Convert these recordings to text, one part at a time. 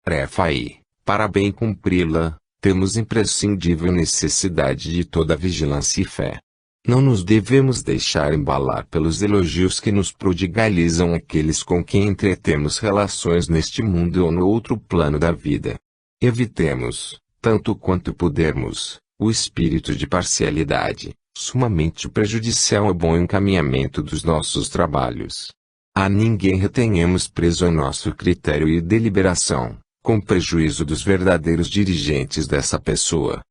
tarefa e, para bem cumpri-la, temos imprescindível necessidade de toda vigilância e fé. Não nos devemos deixar embalar pelos elogios que nos prodigalizam aqueles com quem entretemos relações neste mundo ou no outro plano da vida. Evitemos, tanto quanto pudermos, o espírito de parcialidade, sumamente prejudicial ao bom encaminhamento dos nossos trabalhos. A ninguém retenhamos preso ao nosso critério e deliberação, com prejuízo dos verdadeiros dirigentes dessa pessoa.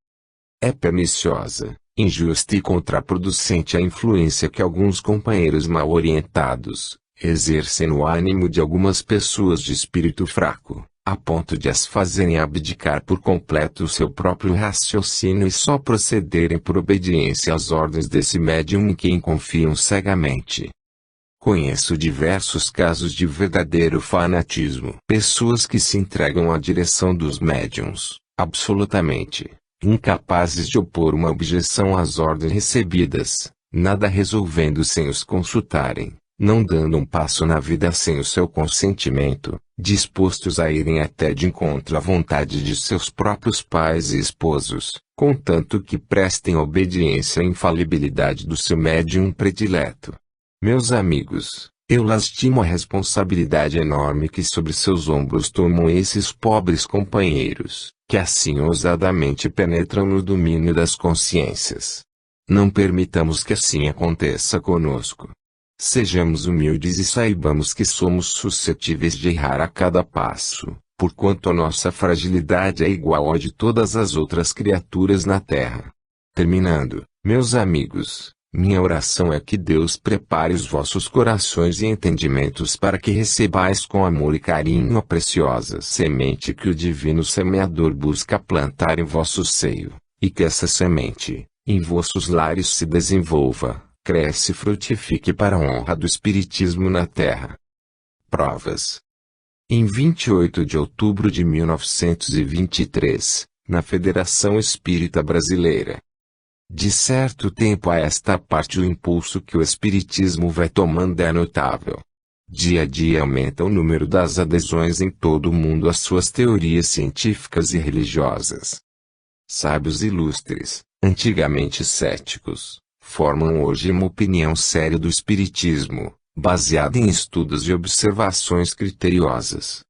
É perniciosa, injusta e contraproducente a influência que alguns companheiros mal orientados exercem no ânimo de algumas pessoas de espírito fraco, a ponto de as fazerem abdicar por completo o seu próprio raciocínio e só procederem por obediência às ordens desse médium em quem confiam cegamente. Conheço diversos casos de verdadeiro fanatismo. Pessoas que se entregam à direção dos médiuns, absolutamente incapazes de opor uma objeção às ordens recebidas, nada resolvendo sem os consultarem, não dando um passo na vida sem o seu consentimento, dispostos a irem até de encontro à vontade de seus próprios pais e esposos, contanto que prestem obediência à infalibilidade do seu médium predileto. Meus amigos, eu lastimo a responsabilidade enorme que sobre seus ombros tomam esses pobres companheiros, que assim ousadamente penetram no domínio das consciências. Não permitamos que assim aconteça conosco. Sejamos humildes e saibamos que somos suscetíveis de errar a cada passo, porquanto a nossa fragilidade é igual à de todas as outras criaturas na terra. Terminando, meus amigos, minha oração é que Deus prepare os vossos corações e entendimentos para que recebais com amor e carinho a preciosa semente que o divino semeador busca plantar em vosso seio, e que essa semente, em vossos lares se desenvolva, cresce e frutifique para a honra do Espiritismo na Terra. Provas. Em 28 de outubro de 1923, na Federação Espírita Brasileira. De certo tempo a esta parte o impulso que o Espiritismo vai tomando é notável. Dia a dia aumenta o número das adesões em todo o mundo às suas teorias científicas e religiosas. Sábios ilustres, antigamente céticos, formam hoje uma opinião séria do Espiritismo, baseada em estudos e observações criteriosas.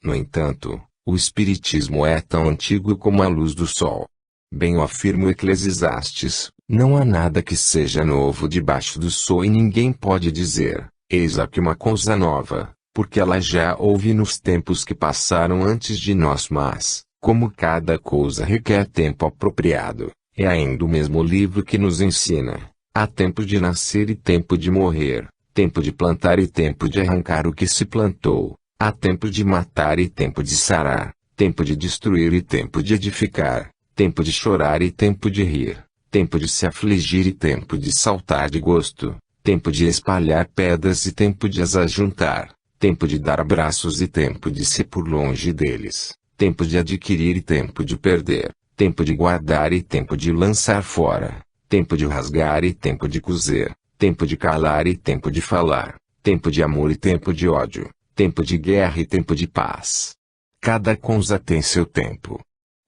No entanto, o Espiritismo é tão antigo como a luz do sol. Bem o afirma o Eclesiastes, não há nada que seja novo debaixo do sol e ninguém pode dizer, eis aqui uma coisa nova, porque ela já houve nos tempos que passaram antes de nós mas, como cada coisa requer tempo apropriado, é ainda o mesmo livro que nos ensina, há tempo de nascer e tempo de morrer, tempo de plantar e tempo de arrancar o que se plantou, há tempo de matar e tempo de sarar, tempo de destruir e tempo de edificar. Tempo de chorar e tempo de rir, tempo de se afligir e tempo de saltar de gosto, tempo de espalhar pedras e tempo de as ajuntar, tempo de dar abraços e tempo de se por longe deles, tempo de adquirir e tempo de perder, tempo de guardar e tempo de lançar fora, tempo de rasgar e tempo de coser, tempo de calar e tempo de falar, tempo de amor e tempo de ódio, tempo de guerra e tempo de paz. Cada coisa tem seu tempo.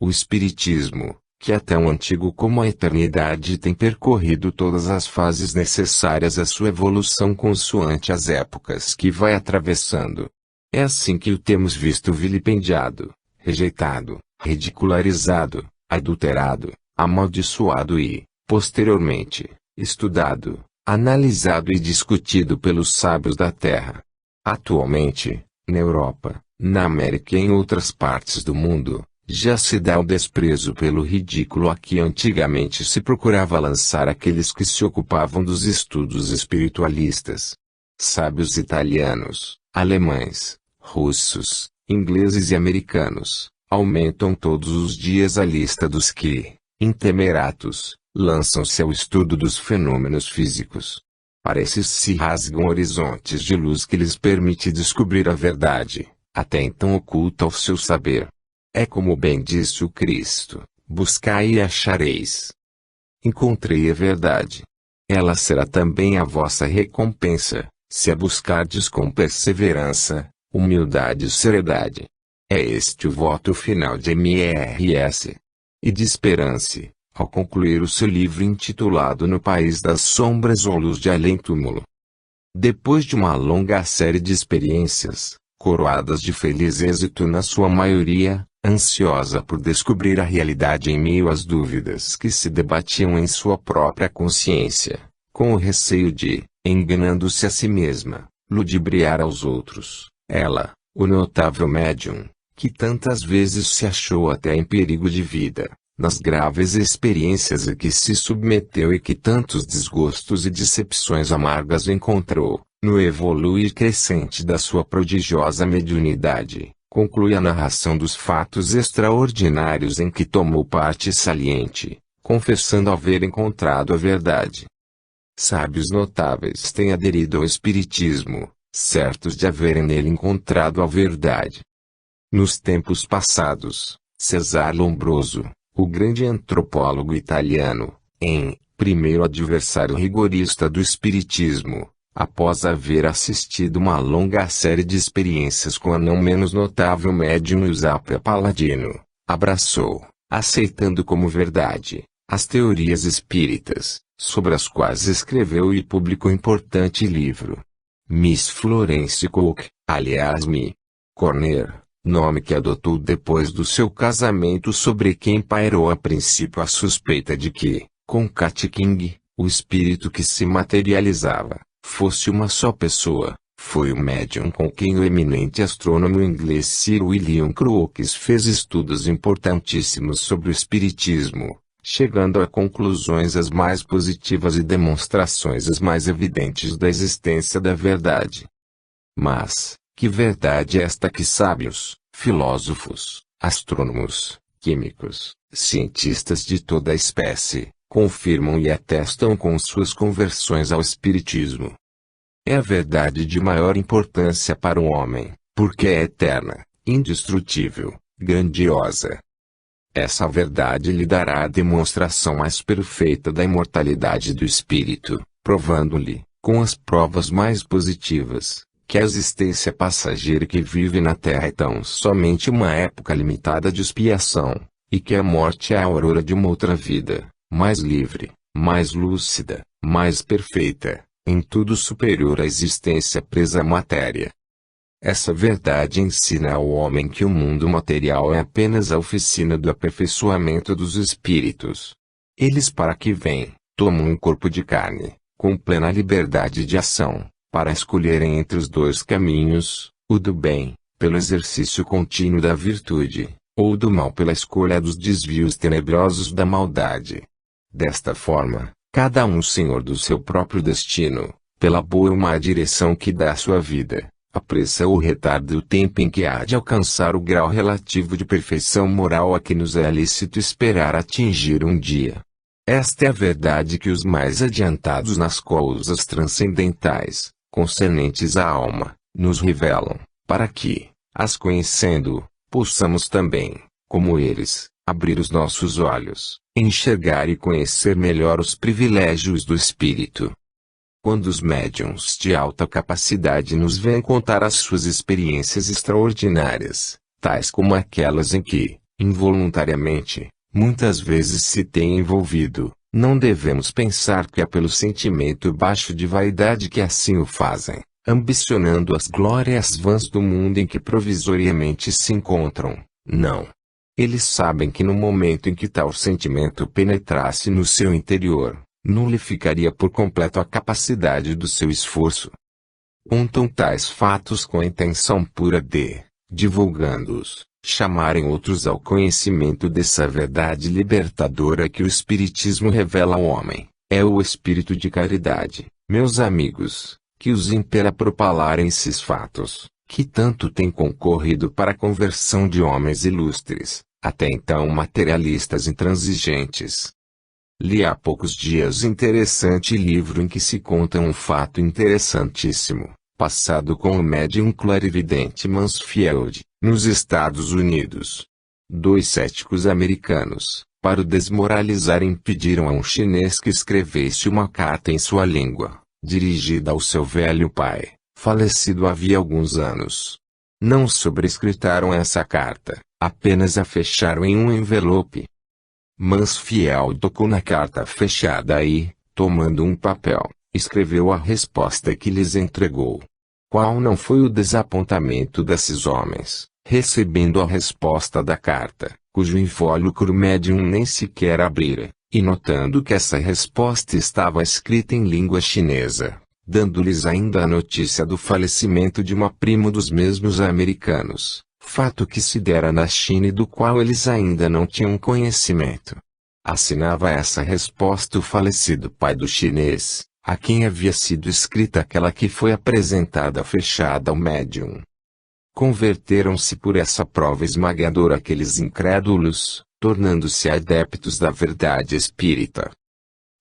O Espiritismo, que é tão antigo como a eternidade, tem percorrido todas as fases necessárias à sua evolução consoante as épocas que vai atravessando. É assim que o temos visto vilipendiado, rejeitado, ridicularizado, adulterado, amaldiçoado e, posteriormente, estudado, analisado e discutido pelos sábios da Terra. Atualmente, na Europa, na América e em outras partes do mundo, já se dá o desprezo pelo ridículo a que antigamente se procurava lançar aqueles que se ocupavam dos estudos espiritualistas. Sábios italianos, alemães, russos, ingleses e americanos, aumentam todos os dias a lista dos que, intemeratos, lançam-se ao estudo dos fenômenos físicos. Para esses se rasgam horizontes de luz que lhes permite descobrir a verdade, até então oculta ao seu saber. É como bem disse o Cristo, buscai e achareis. Encontrei a verdade. Ela será também a vossa recompensa, se a buscardes com perseverança, humildade e seriedade. É este o voto final de MRS. E de Esperance, ao concluir o seu livro intitulado No País das Sombras ou Luz de Além-Túmulo. Depois de uma longa série de experiências, coroadas de feliz êxito na sua maioria, ansiosa por descobrir a realidade em meio às dúvidas que se debatiam em sua própria consciência, com o receio de, enganando-se a si mesma, ludibriar aos outros, ela, o notável médium, que tantas vezes se achou até em perigo de vida, nas graves experiências a que se submeteu e que tantos desgostos e decepções amargas encontrou, no evoluir crescente da sua prodigiosa mediunidade, conclui a narração dos fatos extraordinários em que tomou parte saliente, confessando haver encontrado a verdade. Sábios notáveis têm aderido ao Espiritismo, certos de haverem nele encontrado a verdade. Nos tempos passados, Cesare Lombroso, o grande antropólogo italiano, primeiro adversário rigorista do Espiritismo, após haver assistido uma longa série de experiências com a não menos notável médium Eusapia Palladino, abraçou, aceitando como verdade, as teorias espíritas, sobre as quais escreveu e publicou importante livro. Miss Florence Cook, aliás Mi. Corner, nome que adotou depois do seu casamento, sobre quem pairou a princípio a suspeita de que, com Cat King, o espírito que se materializava, fosse uma só pessoa, foi o médium com quem o eminente astrônomo inglês Sir William Crookes fez estudos importantíssimos sobre o espiritismo, chegando a conclusões as mais positivas e demonstrações as mais evidentes da existência da verdade. Mas, que verdade é esta que sábios, filósofos, astrônomos, químicos, cientistas de toda a espécie, confirmam e atestam com suas conversões ao espiritismo? É a verdade de maior importância para o homem, porque é eterna, indestrutível, grandiosa. Essa verdade lhe dará a demonstração mais perfeita da imortalidade do espírito, provando-lhe, com as provas mais positivas, que a existência passageira que vive na Terra é tão somente uma época limitada de expiação, e que a morte é a aurora de uma outra vida, mais livre, mais lúcida, mais perfeita, em tudo superior à existência presa à matéria. Essa verdade ensina ao homem que o mundo material é apenas a oficina do aperfeiçoamento dos espíritos. Eles para que vêm, tomam um corpo de carne, com plena liberdade de ação, para escolherem entre os dois caminhos, o do bem, pelo exercício contínuo da virtude, ou do mal pela escolha dos desvios tenebrosos da maldade. Desta forma, cada um senhor do seu próprio destino, pela boa ou má direção que dá à sua vida, apressa ou retarda o tempo em que há de alcançar o grau relativo de perfeição moral a que nos é lícito esperar atingir um dia. Esta é a verdade que os mais adiantados nas coisas transcendentais, concernentes à alma, nos revelam, para que, as conhecendo, possamos também, como eles, abrir os nossos olhos, enxergar e conhecer melhor os privilégios do espírito. Quando os médiuns de alta capacidade nos vêm contar as suas experiências extraordinárias, tais como aquelas em que, involuntariamente, muitas vezes se tem envolvido, não devemos pensar que é pelo sentimento baixo de vaidade que assim o fazem, ambicionando as glórias vãs do mundo em que provisoriamente se encontram. Não. Eles sabem que no momento em que tal sentimento penetrasse no seu interior, nulificaria por completo a capacidade do seu esforço. Contam tais fatos com a intenção pura de, divulgando-os, chamarem outros ao conhecimento dessa verdade libertadora que o Espiritismo revela ao homem. É o espírito de caridade, meus amigos, que os impele a propalarem esses fatos, que tanto têm concorrido para a conversão de homens ilustres, até então materialistas intransigentes. Li há poucos dias interessante livro em que se conta um fato interessantíssimo, passado com o médium clarividente Mansfield, nos Estados Unidos. 2 céticos americanos, para o desmoralizarem, pediram a um chinês que escrevesse uma carta em sua língua, dirigida ao seu velho pai, falecido havia alguns anos. Não sobrescritaram essa carta, apenas a fecharam em um envelope. Mansfield tocou na carta fechada e, tomando um papel, escreveu a resposta que lhes entregou. Qual não foi o desapontamento desses homens, recebendo a resposta da carta, cujo invólucro o médium nem sequer abrira, e notando que essa resposta estava escrita em língua chinesa, dando-lhes ainda a notícia do falecimento de uma prima dos mesmos americanos, fato que se dera na China e do qual eles ainda não tinham conhecimento. Assinava essa resposta o falecido pai do chinês, a quem havia sido escrita aquela que foi apresentada fechada ao médium. Converteram-se por essa prova esmagadora aqueles incrédulos, tornando-se adeptos da verdade espírita.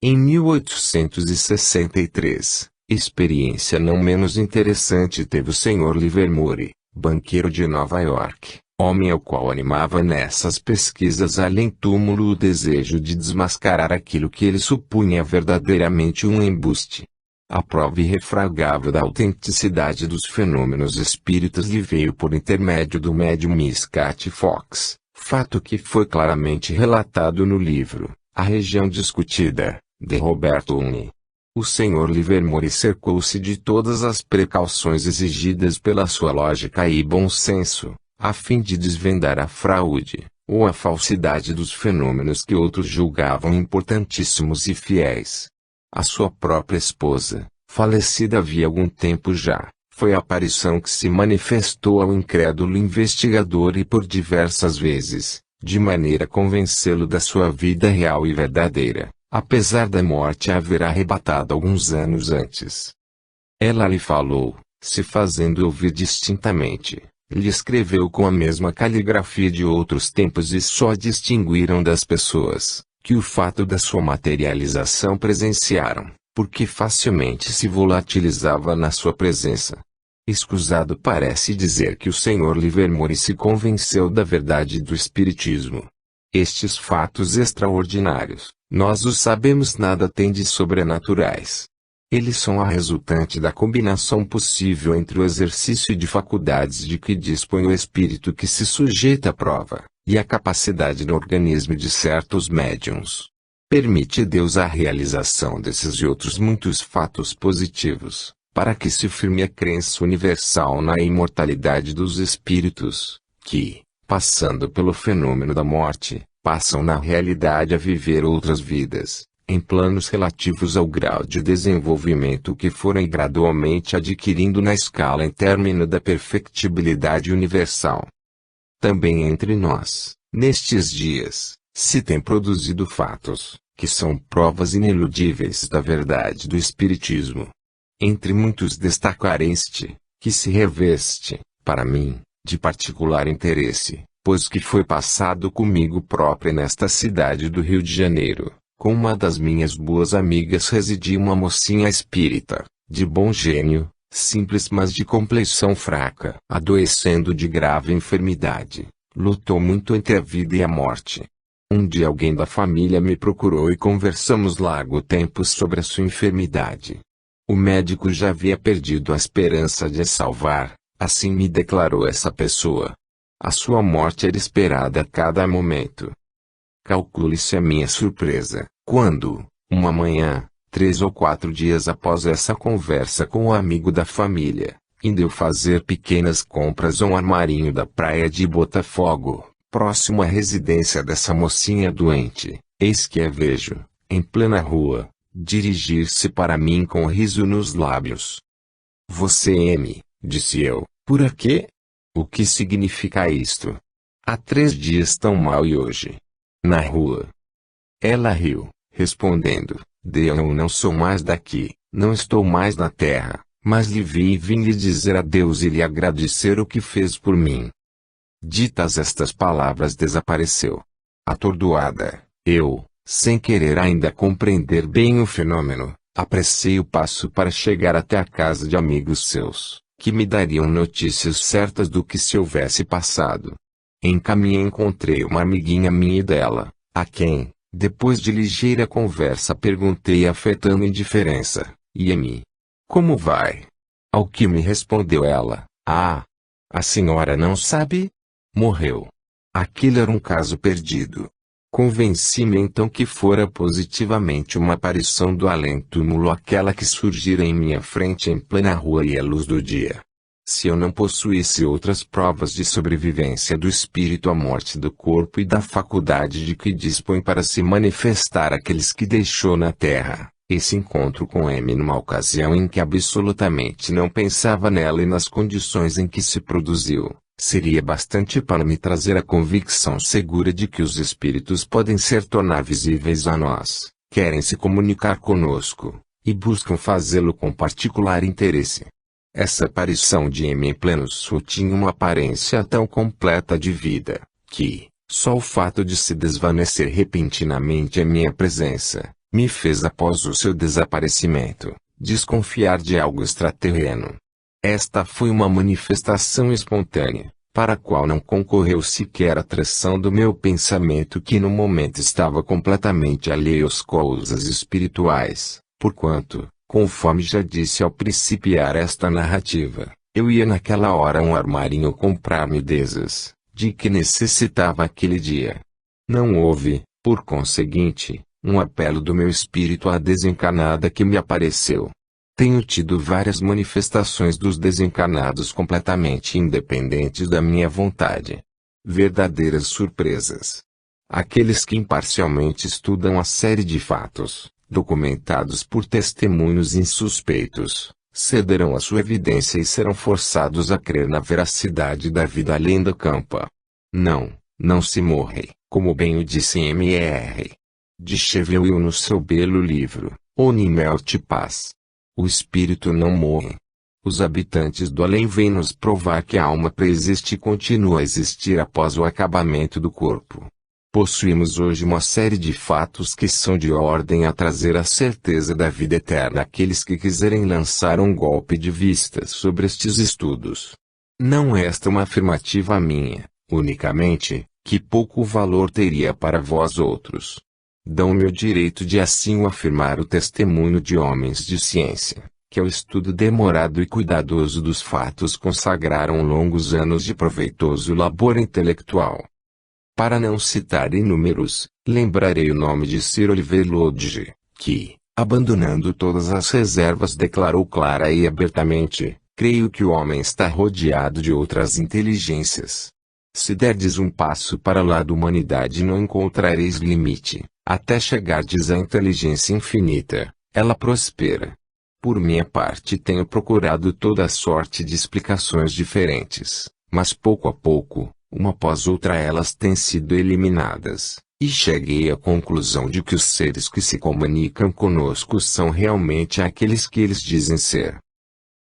Em 1863, experiência não menos interessante teve o Sr. Livermore, banqueiro de Nova York, homem ao qual animava nessas pesquisas além túmulo o desejo de desmascarar aquilo que ele supunha verdadeiramente um embuste. A prova irrefragável da autenticidade dos fenômenos espíritas lhe veio por intermédio do médium Miss Cat Fox, fato que foi claramente relatado no livro, A Região Discutida, de Roberto Une. O Sr. Livermore cercou-se de todas as precauções exigidas pela sua lógica e bom senso, a fim de desvendar a fraude, ou a falsidade dos fenômenos que outros julgavam importantíssimos e fiéis. A sua própria esposa, falecida havia algum tempo já, foi a aparição que se manifestou ao incrédulo investigador e por diversas vezes, de maneira a convencê-lo da sua vida real e verdadeira, apesar da morte a haver arrebatado alguns anos antes. Ela lhe falou, se fazendo ouvir distintamente, lhe escreveu com a mesma caligrafia de outros tempos e só distinguiram das pessoas, que o fato da sua materialização presenciaram, porque facilmente se volatilizava na sua presença. Escusado parece dizer que o Sr. Livermore se convenceu da verdade do Espiritismo. Estes fatos extraordinários, nós os sabemos, nada têm de sobrenaturais. Eles são a resultante da combinação possível entre o exercício de faculdades de que dispõe o espírito que se sujeita à prova, e a capacidade no organismo de certos médiuns. Permite Deus a realização desses e outros muitos fatos positivos, para que se firme a crença universal na imortalidade dos espíritos, que, passando pelo fenômeno da morte, passam na realidade a viver outras vidas, em planos relativos ao grau de desenvolvimento que forem gradualmente adquirindo na escala em término da perfectibilidade universal. Também entre nós, nestes dias, se têm produzido fatos, que são provas ineludíveis da verdade do Espiritismo. Entre muitos destacar este, que se reveste, para mim, de particular interesse, pois que foi passado comigo própria nesta cidade do Rio de Janeiro. Com uma das minhas boas amigas residia uma mocinha espírita, de bom gênio, simples mas de complexão fraca. Adoecendo de grave enfermidade, lutou muito entre a vida e a morte. Um dia alguém da família me procurou e conversamos largo tempo sobre a sua enfermidade. O médico já havia perdido a esperança de a salvar, assim me declarou essa pessoa. A sua morte era esperada a cada momento. Calcule-se a minha surpresa, quando, uma manhã, 3 ou 4 dias após essa conversa com o amigo da família, indo eu fazer pequenas compras a um armarinho da praia de Botafogo, próximo à residência dessa mocinha doente, eis que a vejo, em plena rua, dirigir-se para mim com um riso nos lábios. Você disse eu, por aqui? O que significa isto? Há 3 dias tão mal e hoje? Na rua. Ela riu, respondendo, eu não sou mais daqui, não estou mais na terra, mas lhe vi e vim lhe dizer adeus e lhe agradecer o que fez por mim. Ditas estas palavras desapareceu. Atordoada, eu, sem querer ainda compreender bem o fenômeno, apressei o passo para chegar até a casa de amigos seus, que me dariam notícias certas do que se houvesse passado. Em caminho encontrei uma amiguinha minha e dela, a quem, depois de ligeira conversa, perguntei afetando indiferença, e a mim, como vai? Ao que me respondeu ela, A senhora não sabe? Morreu. Aquele era um caso perdido. Convenci-me então que fora positivamente uma aparição do além-túmulo aquela que surgira em minha frente em plena rua e à luz do dia. Se eu não possuísse outras provas de sobrevivência do espírito à morte do corpo e da faculdade de que dispõe para se manifestar aqueles que deixou na terra, esse encontro com M numa ocasião em que absolutamente não pensava nela e nas condições em que se produziu, seria bastante para me trazer a convicção segura de que os espíritos podem ser tornar visíveis a nós, querem se comunicar conosco, e buscam fazê-lo com particular interesse. Essa aparição de M em pleno sul tinha uma aparência tão completa de vida, que, só o fato de se desvanecer repentinamente em minha presença, me fez após o seu desaparecimento, desconfiar de algo extraterreno. Esta foi uma manifestação espontânea, para a qual não concorreu sequer a atração do meu pensamento que no momento estava completamente alheio às coisas espirituais, porquanto, conforme já disse ao principiar esta narrativa, eu ia naquela hora a um armarinho comprar miudezas, de que necessitava aquele dia. Não houve, por conseguinte, um apelo do meu espírito à desencarnada que me apareceu. Tenho tido várias manifestações dos desencarnados completamente independentes da minha vontade. Verdadeiras surpresas. Aqueles que imparcialmente estudam a série de fatos, documentados por testemunhos insuspeitos, cederão à sua evidência e serão forçados a crer na veracidade da vida além da campa. Não se morre, como bem o disse M.R. de Chevreul no seu belo livro, Onimelt Paz. O espírito não morre. Os habitantes do além vêm nos provar que a alma preexiste e continua a existir após o acabamento do corpo. Possuímos hoje uma série de fatos que são de ordem a trazer a certeza da vida eterna àqueles que quiserem lançar um golpe de vista sobre estes estudos. Não é esta uma afirmativa minha, unicamente, que pouco valor teria para vós outros. Dão-me o direito de assim o afirmar o testemunho de homens de ciência, que ao estudo demorado e cuidadoso dos fatos consagraram longos anos de proveitoso labor intelectual. Para não citar inúmeros, lembrarei o nome de Sir Oliver Lodge, que, abandonando todas as reservas declarou clara e abertamente, creio que o homem está rodeado de outras inteligências. Se derdes um passo para lá da humanidade não encontrareis limite, até chegardes à inteligência infinita, ela prospera. Por minha parte tenho procurado toda a sorte de explicações diferentes, mas pouco a pouco, uma após outra elas têm sido eliminadas, e cheguei à conclusão de que os seres que se comunicam conosco são realmente aqueles que eles dizem ser.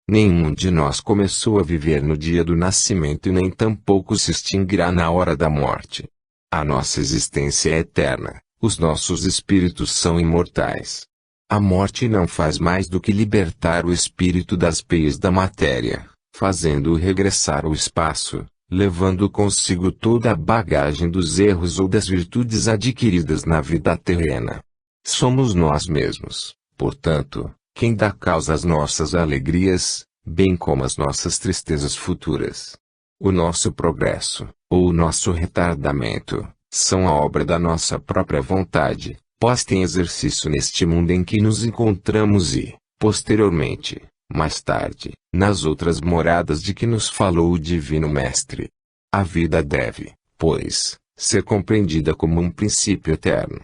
Nenhum de nós começou a viver no dia do nascimento e nem tampouco se extinguirá na hora da morte. A nossa existência é eterna, os nossos espíritos são imortais. A morte não faz mais do que libertar o espírito das peias da matéria, fazendo-o regressar ao espaço, levando consigo toda a bagagem dos erros ou das virtudes adquiridas na vida terrena. Somos nós mesmos, portanto, quem dá causa às nossas alegrias, bem como às nossas tristezas futuras. O nosso progresso, ou o nosso retardamento, são a obra da nossa própria vontade, posta em exercício neste mundo em que nos encontramos e, posteriormente, mais tarde, nas outras moradas de que nos falou o Divino Mestre. A vida deve, pois, ser compreendida como um princípio eterno.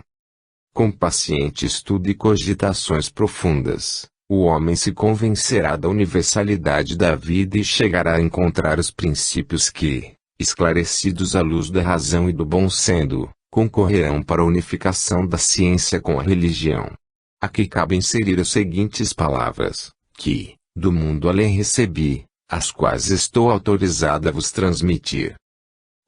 Com paciente estudo e cogitações profundas, o homem se convencerá da universalidade da vida e chegará a encontrar os princípios que, esclarecidos à luz da razão e do bom senso, concorrerão para a unificação da ciência com a religião. Aqui cabe inserir as seguintes palavras, que, do mundo além recebi, as quais estou autorizado a vos transmitir.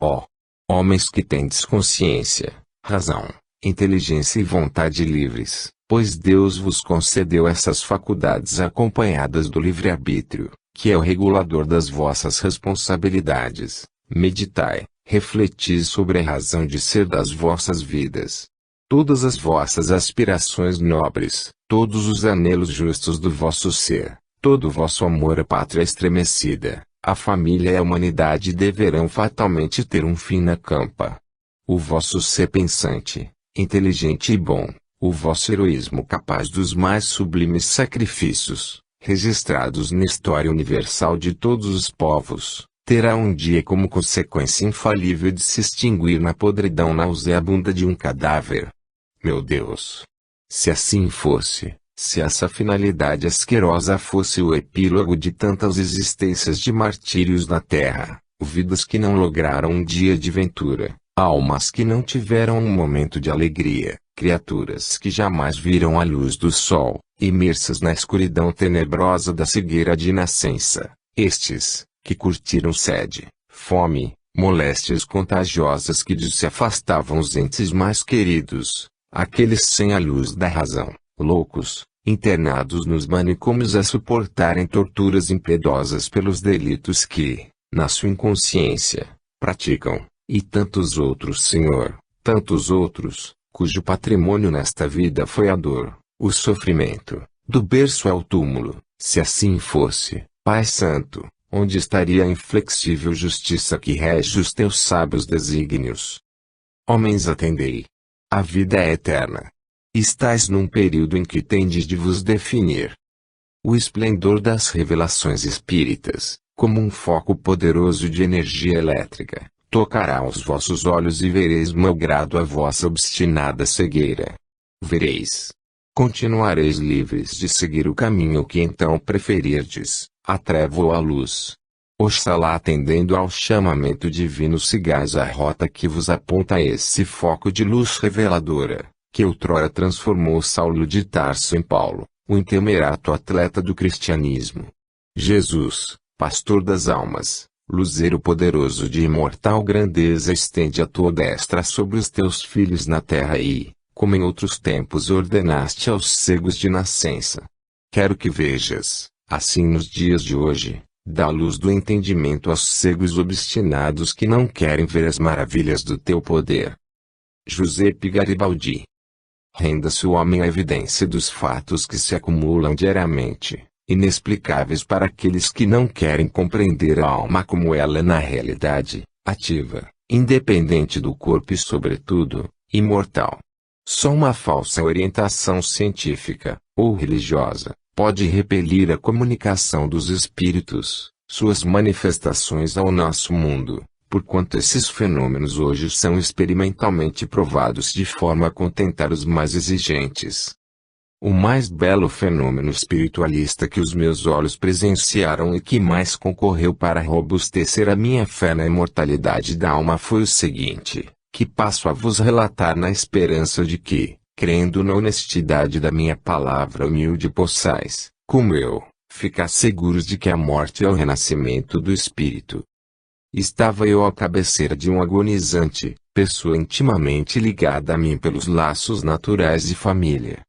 Ó homens que tendes consciência, razão, inteligência e vontade livres, pois Deus vos concedeu essas faculdades acompanhadas do livre-arbítrio, que é o regulador das vossas responsabilidades. Meditai, refletis sobre a razão de ser das vossas vidas. Todas as vossas aspirações nobres, todos os anelos justos do vosso ser, todo o vosso amor à pátria estremecida, a família e a humanidade deverão fatalmente ter um fim na campa. O vosso ser pensante, inteligente e bom, o vosso heroísmo capaz dos mais sublimes sacrifícios, registrados na história universal de todos os povos, terá um dia como consequência infalível de se extinguir na podridão nauseabunda de um cadáver. Meu Deus! Se assim fosse, se essa finalidade asquerosa fosse o epílogo de tantas existências de martírios na terra, vidas que não lograram um dia de ventura, almas que não tiveram um momento de alegria, criaturas que jamais viram a luz do sol, imersas na escuridão tenebrosa da cegueira de nascença, estes, que curtiram sede, fome, moléstias contagiosas que se afastavam os entes mais queridos, aqueles sem a luz da razão, loucos, internados nos manicômios a suportarem torturas impiedosas pelos delitos que, na sua inconsciência, praticam, e tantos outros, Senhor, tantos outros, cujo patrimônio nesta vida foi a dor, o sofrimento, do berço ao túmulo. Se assim fosse, Pai Santo, onde estaria a inflexível justiça que rege os teus sábios desígnios? Homens, atendei. A vida é eterna. Estais num período em que tendes de vos definir. O esplendor das revelações espíritas, como um foco poderoso de energia elétrica, tocará aos vossos olhos e vereis malgrado a vossa obstinada cegueira. Vereis. Continuareis livres de seguir o caminho que então preferirdes, a treva ou a luz. Oxalá, atendendo ao chamamento divino, sigais a rota que vos aponta esse foco de luz reveladora, que outrora transformou Saulo de Tarso em Paulo, o intemerato atleta do cristianismo. Jesus, pastor das almas, luzeiro poderoso de imortal grandeza, estende a tua destra sobre os teus filhos na terra e, como em outros tempos ordenaste aos cegos de nascença. Quero que vejas, assim nos dias de hoje, dá luz do entendimento aos cegos obstinados que não querem ver as maravilhas do teu poder. Giuseppe Garibaldi. Renda-se o homem à evidência dos fatos que se acumulam diariamente, inexplicáveis para aqueles que não querem compreender a alma como ela é na realidade, ativa, independente do corpo e sobretudo, imortal. Só uma falsa orientação científica, ou religiosa, pode repelir a comunicação dos espíritos, suas manifestações ao nosso mundo, porquanto esses fenômenos hoje são experimentalmente provados de forma a contentar os mais exigentes. O mais belo fenômeno espiritualista que os meus olhos presenciaram e que mais concorreu para robustecer a minha fé na imortalidade da alma foi o seguinte, que passo a vos relatar na esperança de que, crendo na honestidade da minha palavra humilde, possais, como eu, ficar seguros de que a morte é o renascimento do espírito. Estava eu à cabeceira de um agonizante, pessoa intimamente ligada a mim pelos laços naturais de família.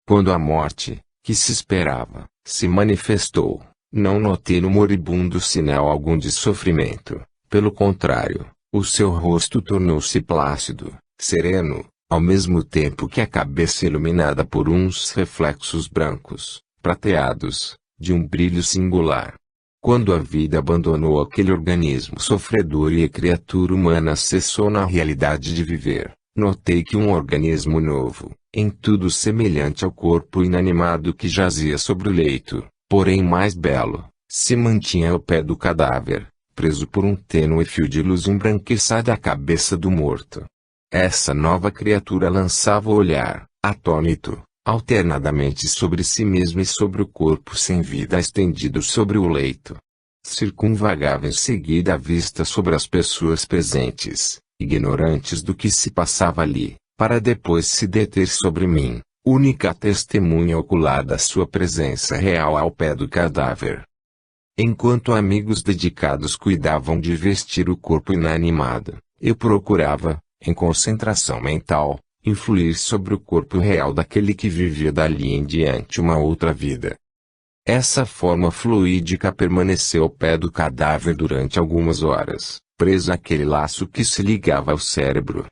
Quando a morte, que se esperava, se manifestou, não notei no moribundo sinal algum de sofrimento. Pelo contrário, o seu rosto tornou-se plácido, sereno, ao mesmo tempo que a cabeça iluminada por uns reflexos brancos, prateados, de um brilho singular. Quando a vida abandonou aquele organismo sofredor e a criatura humana cessou na realidade de viver, notei que um organismo novo, em tudo semelhante ao corpo inanimado que jazia sobre o leito, porém mais belo, se mantinha ao pé do cadáver, preso por um tênue fio de luz embranquiçada à cabeça do morto. Essa nova criatura lançava o olhar, atônito, alternadamente sobre si mesmo e sobre o corpo sem vida estendido sobre o leito. Circunvagava em seguida a vista sobre as pessoas presentes, ignorantes do que se passava ali, para depois se deter sobre mim, única testemunha ocular da sua presença real ao pé do cadáver. Enquanto amigos dedicados cuidavam de vestir o corpo inanimado, eu procurava, em concentração mental, influir sobre o corpo real daquele que vivia dali em diante uma outra vida. Essa forma fluídica permaneceu ao pé do cadáver durante algumas horas, presa àquele laço que se ligava ao cérebro.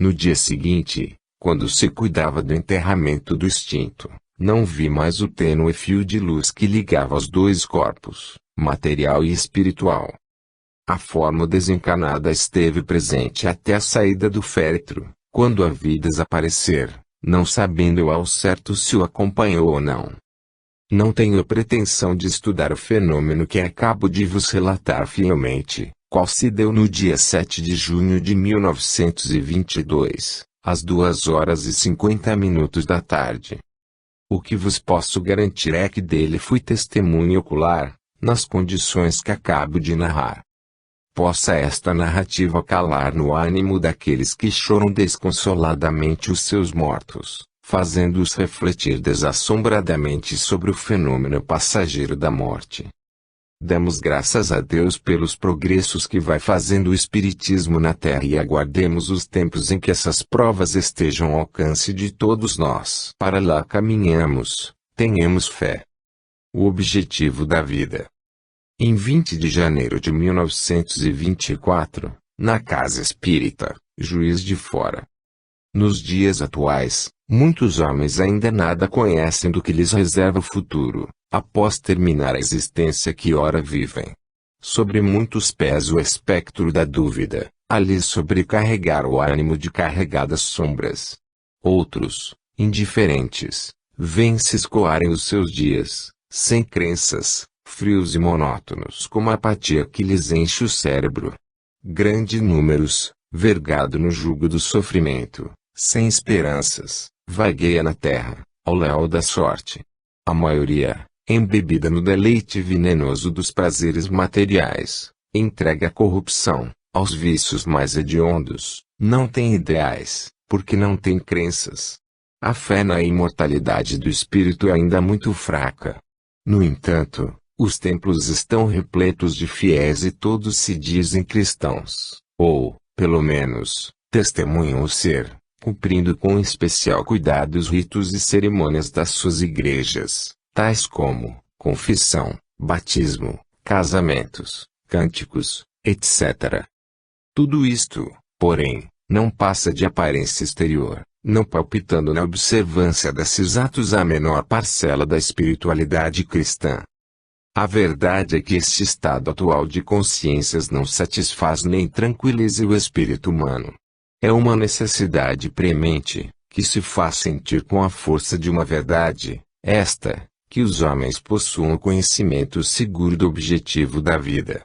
No dia seguinte, quando se cuidava do enterramento do extinto, não vi mais o tênue fio de luz que ligava os dois corpos, material e espiritual. A forma desencarnada esteve presente até a saída do féretro, quando a vi desaparecer, não sabendo ao certo se o acompanhou ou não. Não tenho pretensão de estudar o fenômeno que acabo de vos relatar fielmente, qual se deu no dia 7 de junho de 1922, às 2h50 da tarde. O que vos posso garantir é que dele fui testemunha ocular, nas condições que acabo de narrar. Possa esta narrativa calar no ânimo daqueles que choram desconsoladamente os seus mortos, fazendo-os refletir desassombradamente sobre o fenômeno passageiro da morte. Damos graças a Deus pelos progressos que vai fazendo o Espiritismo na Terra e aguardemos os tempos em que essas provas estejam ao alcance de todos nós. Para lá caminhamos, tenhamos fé. O objetivo da vida. Em 20 de janeiro de 1924, na Casa Espírita, Juiz de Fora. Nos dias atuais, muitos homens ainda nada conhecem do que lhes reserva o futuro, após terminar a existência que ora vivem. Sobre muitos pesa o espectro da dúvida, a lhes sobrecarregar o ânimo de carregadas sombras. Outros, indiferentes, vêm-se escoarem os seus dias, sem crenças, frios e monótonos como a apatia que lhes enche o cérebro. Grandes números, vergado no jugo do sofrimento, sem esperanças, vagueia na terra, ao léu da sorte. A maioria, embebida no deleite venenoso dos prazeres materiais, entregue à corrupção, aos vícios mais hediondos, não tem ideais, porque não tem crenças. A fé na imortalidade do espírito é ainda muito fraca. No entanto, os templos estão repletos de fiéis e todos se dizem cristãos, ou, pelo menos, testemunham o ser, cumprindo com especial cuidado os ritos e cerimônias das suas igrejas, tais como confissão, batismo, casamentos, cânticos, etc. Tudo isto, porém, não passa de aparência exterior, não palpitando na observância desses atos a menor parcela da espiritualidade cristã. A verdade é que este estado atual de consciências não satisfaz nem tranquiliza o espírito humano. É uma necessidade premente, que se faz sentir com a força de uma verdade, esta, que os homens possuam o conhecimento seguro do objetivo da vida.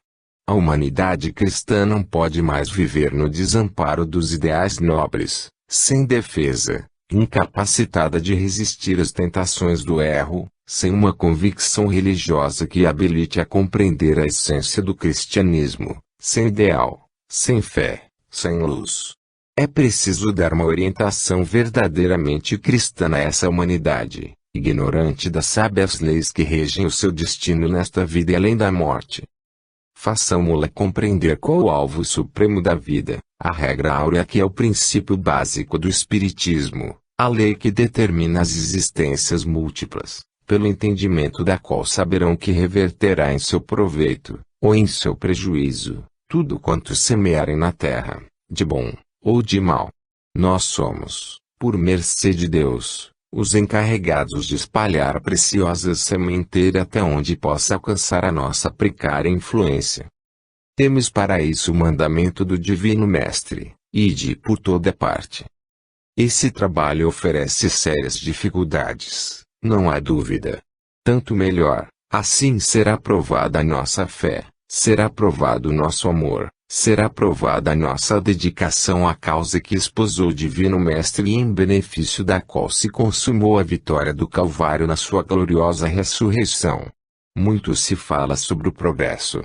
A humanidade cristã não pode mais viver no desamparo dos ideais nobres, sem defesa, incapacitada de resistir às tentações do erro, sem uma convicção religiosa que habilite a compreender a essência do cristianismo, sem ideal, sem fé, sem luz. É preciso dar uma orientação verdadeiramente cristã a essa humanidade, ignorante das sábias leis que regem o seu destino nesta vida e além da morte. Façamo-la compreender qual o alvo supremo da vida, a regra áurea que é o princípio básico do espiritismo, a lei que determina as existências múltiplas, pelo entendimento da qual saberão que reverterá em seu proveito, ou em seu prejuízo, tudo quanto semearem na terra, de bom, ou de mal. Nós somos, por mercê de Deus, os encarregados de espalhar a preciosa sementeira até onde possa alcançar a nossa precária influência. Temos para isso o mandamento do Divino Mestre, ide por toda parte. Esse trabalho oferece sérias dificuldades, não há dúvida. Tanto melhor, assim será provada a nossa fé, será provado o nosso amor, será provada a nossa dedicação à causa que esposou o Divino Mestre e em benefício da qual se consumou a vitória do Calvário na sua gloriosa ressurreição. Muito se fala sobre o progresso.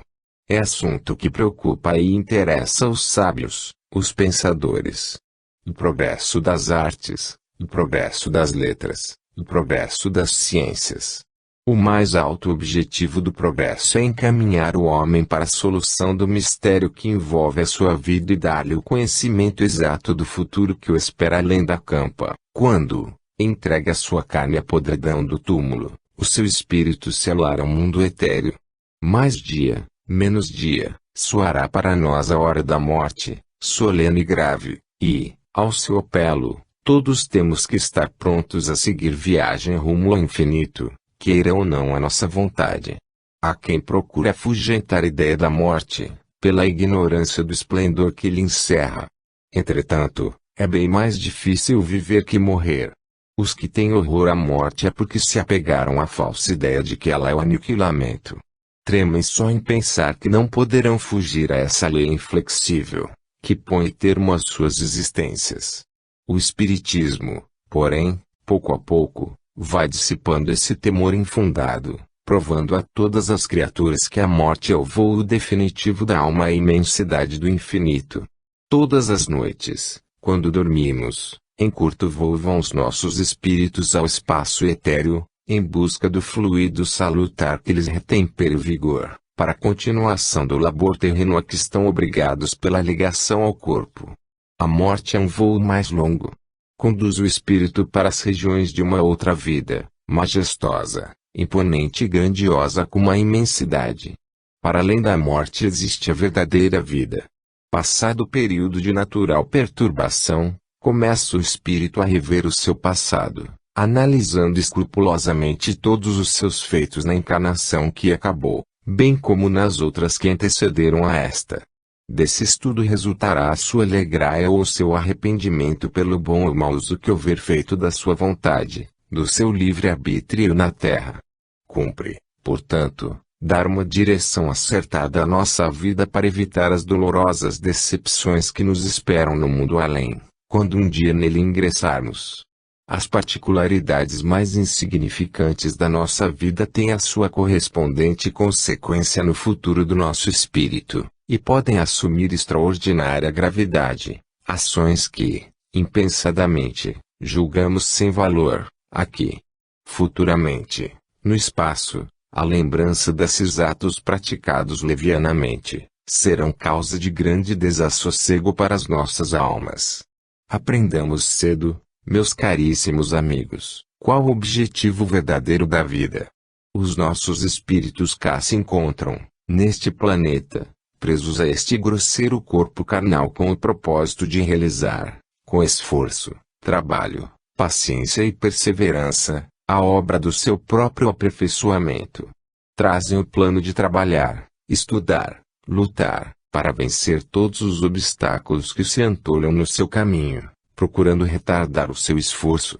É assunto que preocupa e interessa os sábios, os pensadores. Do progresso das artes, do progresso das letras, do progresso das ciências. O mais alto objetivo do progresso é encaminhar o homem para a solução do mistério que envolve a sua vida e dar-lhe o conhecimento exato do futuro que o espera além da campa, quando, entregue a sua carne à podridão do túmulo, o seu espírito selará o mundo etéreo. Mais dia, menos dia, soará para nós a hora da morte, solene e grave, e, ao seu apelo, todos temos que estar prontos a seguir viagem rumo ao infinito, queira ou não a nossa vontade. Há quem procure afugentar a ideia da morte, pela ignorância do esplendor que lhe encerra. Entretanto, é bem mais difícil viver que morrer. Os que têm horror à morte é porque se apegaram à falsa ideia de que ela é o aniquilamento. Tremem só em pensar que não poderão fugir a essa lei inflexível, que põe termo às suas existências. O Espiritismo, porém, pouco a pouco, vai dissipando esse temor infundado, provando a todas as criaturas que a morte é o voo definitivo da alma à imensidade do infinito. Todas as noites, quando dormimos, em curto voo vão os nossos espíritos ao espaço etéreo, em busca do fluido salutar que lhes retempere o vigor, para a continuação do labor terreno a que estão obrigados pela ligação ao corpo. A morte é um voo mais longo. Conduz o espírito para as regiões de uma outra vida, majestosa, imponente e grandiosa como a imensidade. Para além da morte existe a verdadeira vida. Passado o período de natural perturbação, começa o espírito a rever o seu passado, analisando escrupulosamente todos os seus feitos na encarnação que acabou, bem como nas outras que antecederam a esta. Desse estudo resultará a sua alegria ou o seu arrependimento pelo bom ou mau uso que houver feito da sua vontade, do seu livre-arbítrio na terra. Cumpre, portanto, dar uma direção acertada à nossa vida para evitar as dolorosas decepções que nos esperam no mundo além, quando um dia nele ingressarmos. As particularidades mais insignificantes da nossa vida têm a sua correspondente consequência no futuro do nosso espírito, e podem assumir extraordinária gravidade. Ações que, impensadamente, julgamos sem valor, aqui. Futuramente, no espaço, a lembrança desses atos praticados levianamente, serão causa de grande desassossego para as nossas almas. Aprendamos cedo, meus caríssimos amigos, qual o objetivo verdadeiro da vida. Os nossos espíritos cá se encontram, neste planeta, presos a este grosseiro corpo carnal com o propósito de realizar, com esforço, trabalho, paciência e perseverança, a obra do seu próprio aperfeiçoamento. Trazem o plano de trabalhar, estudar, lutar, para vencer todos os obstáculos que se antolham no seu caminho, procurando retardar o seu esforço.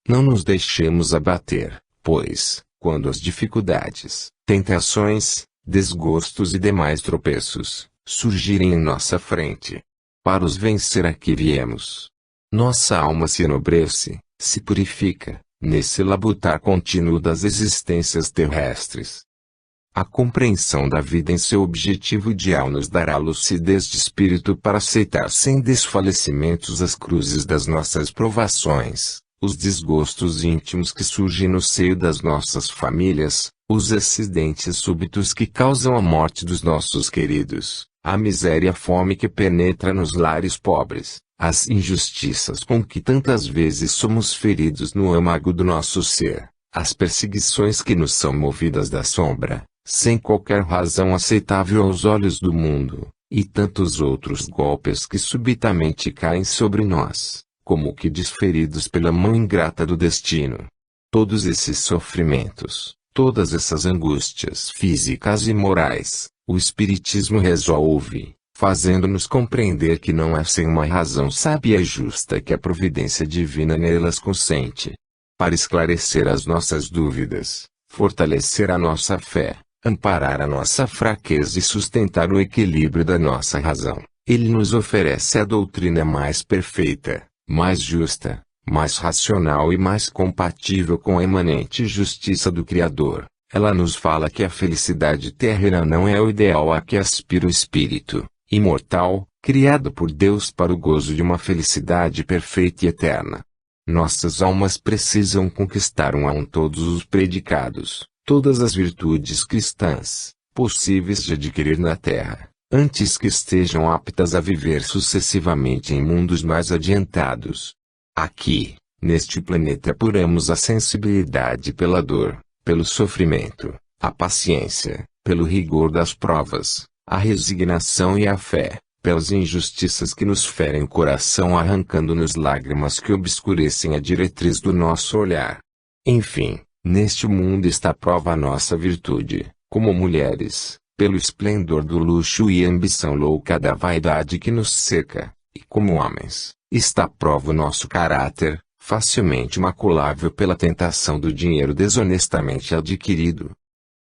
Não nos deixemos abater, pois, quando as dificuldades, tentações, desgostos e demais tropeços surgirem em nossa frente, para os vencer aqui viemos. Nossa alma se enobrece, se purifica, nesse labutar contínuo das existências terrestres. A compreensão da vida em seu objetivo ideal nos dará lucidez de espírito para aceitar sem desfalecimentos as cruzes das nossas provações, os desgostos íntimos que surgem no seio das nossas famílias, os acidentes súbitos que causam a morte dos nossos queridos, a miséria e a fome que penetra nos lares pobres, as injustiças com que tantas vezes somos feridos no âmago do nosso ser, as perseguições que nos são movidas da sombra, sem qualquer razão aceitável aos olhos do mundo, e tantos outros golpes que subitamente caem sobre nós, como que desferidos pela mão ingrata do destino. Todos esses sofrimentos, todas essas angústias físicas e morais, o Espiritismo resolve, fazendo-nos compreender que não é sem uma razão sábia e justa que a providência divina nelas consente. Para esclarecer as nossas dúvidas, fortalecer a nossa fé, amparar a nossa fraqueza e sustentar o equilíbrio da nossa razão, ele nos oferece a doutrina mais perfeita, mais justa, mais racional e mais compatível com a imanente justiça do Criador. Ela nos fala que a felicidade terrena não é o ideal a que aspira o espírito, imortal, criado por Deus para o gozo de uma felicidade perfeita e eterna. Nossas almas precisam conquistar um a um todos os predicados, todas as virtudes cristãs, possíveis de adquirir na terra, antes que estejam aptas a viver sucessivamente em mundos mais adiantados. Aqui, neste planeta apuramos a sensibilidade pela dor, pelo sofrimento, a paciência, pelo rigor das provas, a resignação e a fé, pelas injustiças que nos ferem o coração arrancando-nos lágrimas que obscurecem a diretriz do nosso olhar. Enfim, neste mundo está à prova a nossa virtude, Como mulheres, pelo esplendor do luxo e ambição louca da vaidade que nos cerca, e como homens, está à prova o nosso caráter, facilmente maculável pela tentação do dinheiro desonestamente adquirido.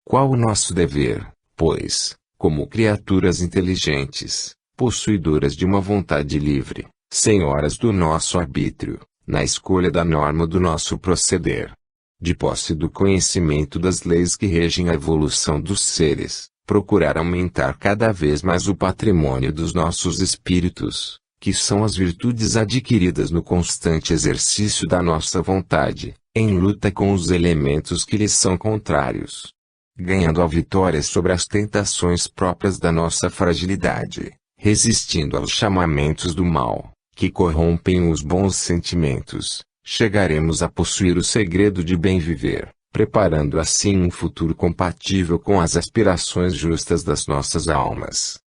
Qual o nosso dever, pois, como criaturas inteligentes, possuidoras de uma vontade livre, senhoras do nosso arbítrio, na escolha da norma do nosso proceder? De posse do conhecimento das leis que regem a evolução dos seres, procurar aumentar cada vez mais o patrimônio dos nossos espíritos, que são as virtudes adquiridas no constante exercício da nossa vontade, em luta com os elementos que lhes são contrários, ganhando a vitória sobre as tentações próprias da nossa fragilidade, resistindo aos chamamentos do mal, que corrompem os bons sentimentos, chegaremos a possuir o segredo de bem viver, preparando assim um futuro compatível com as aspirações justas das nossas almas.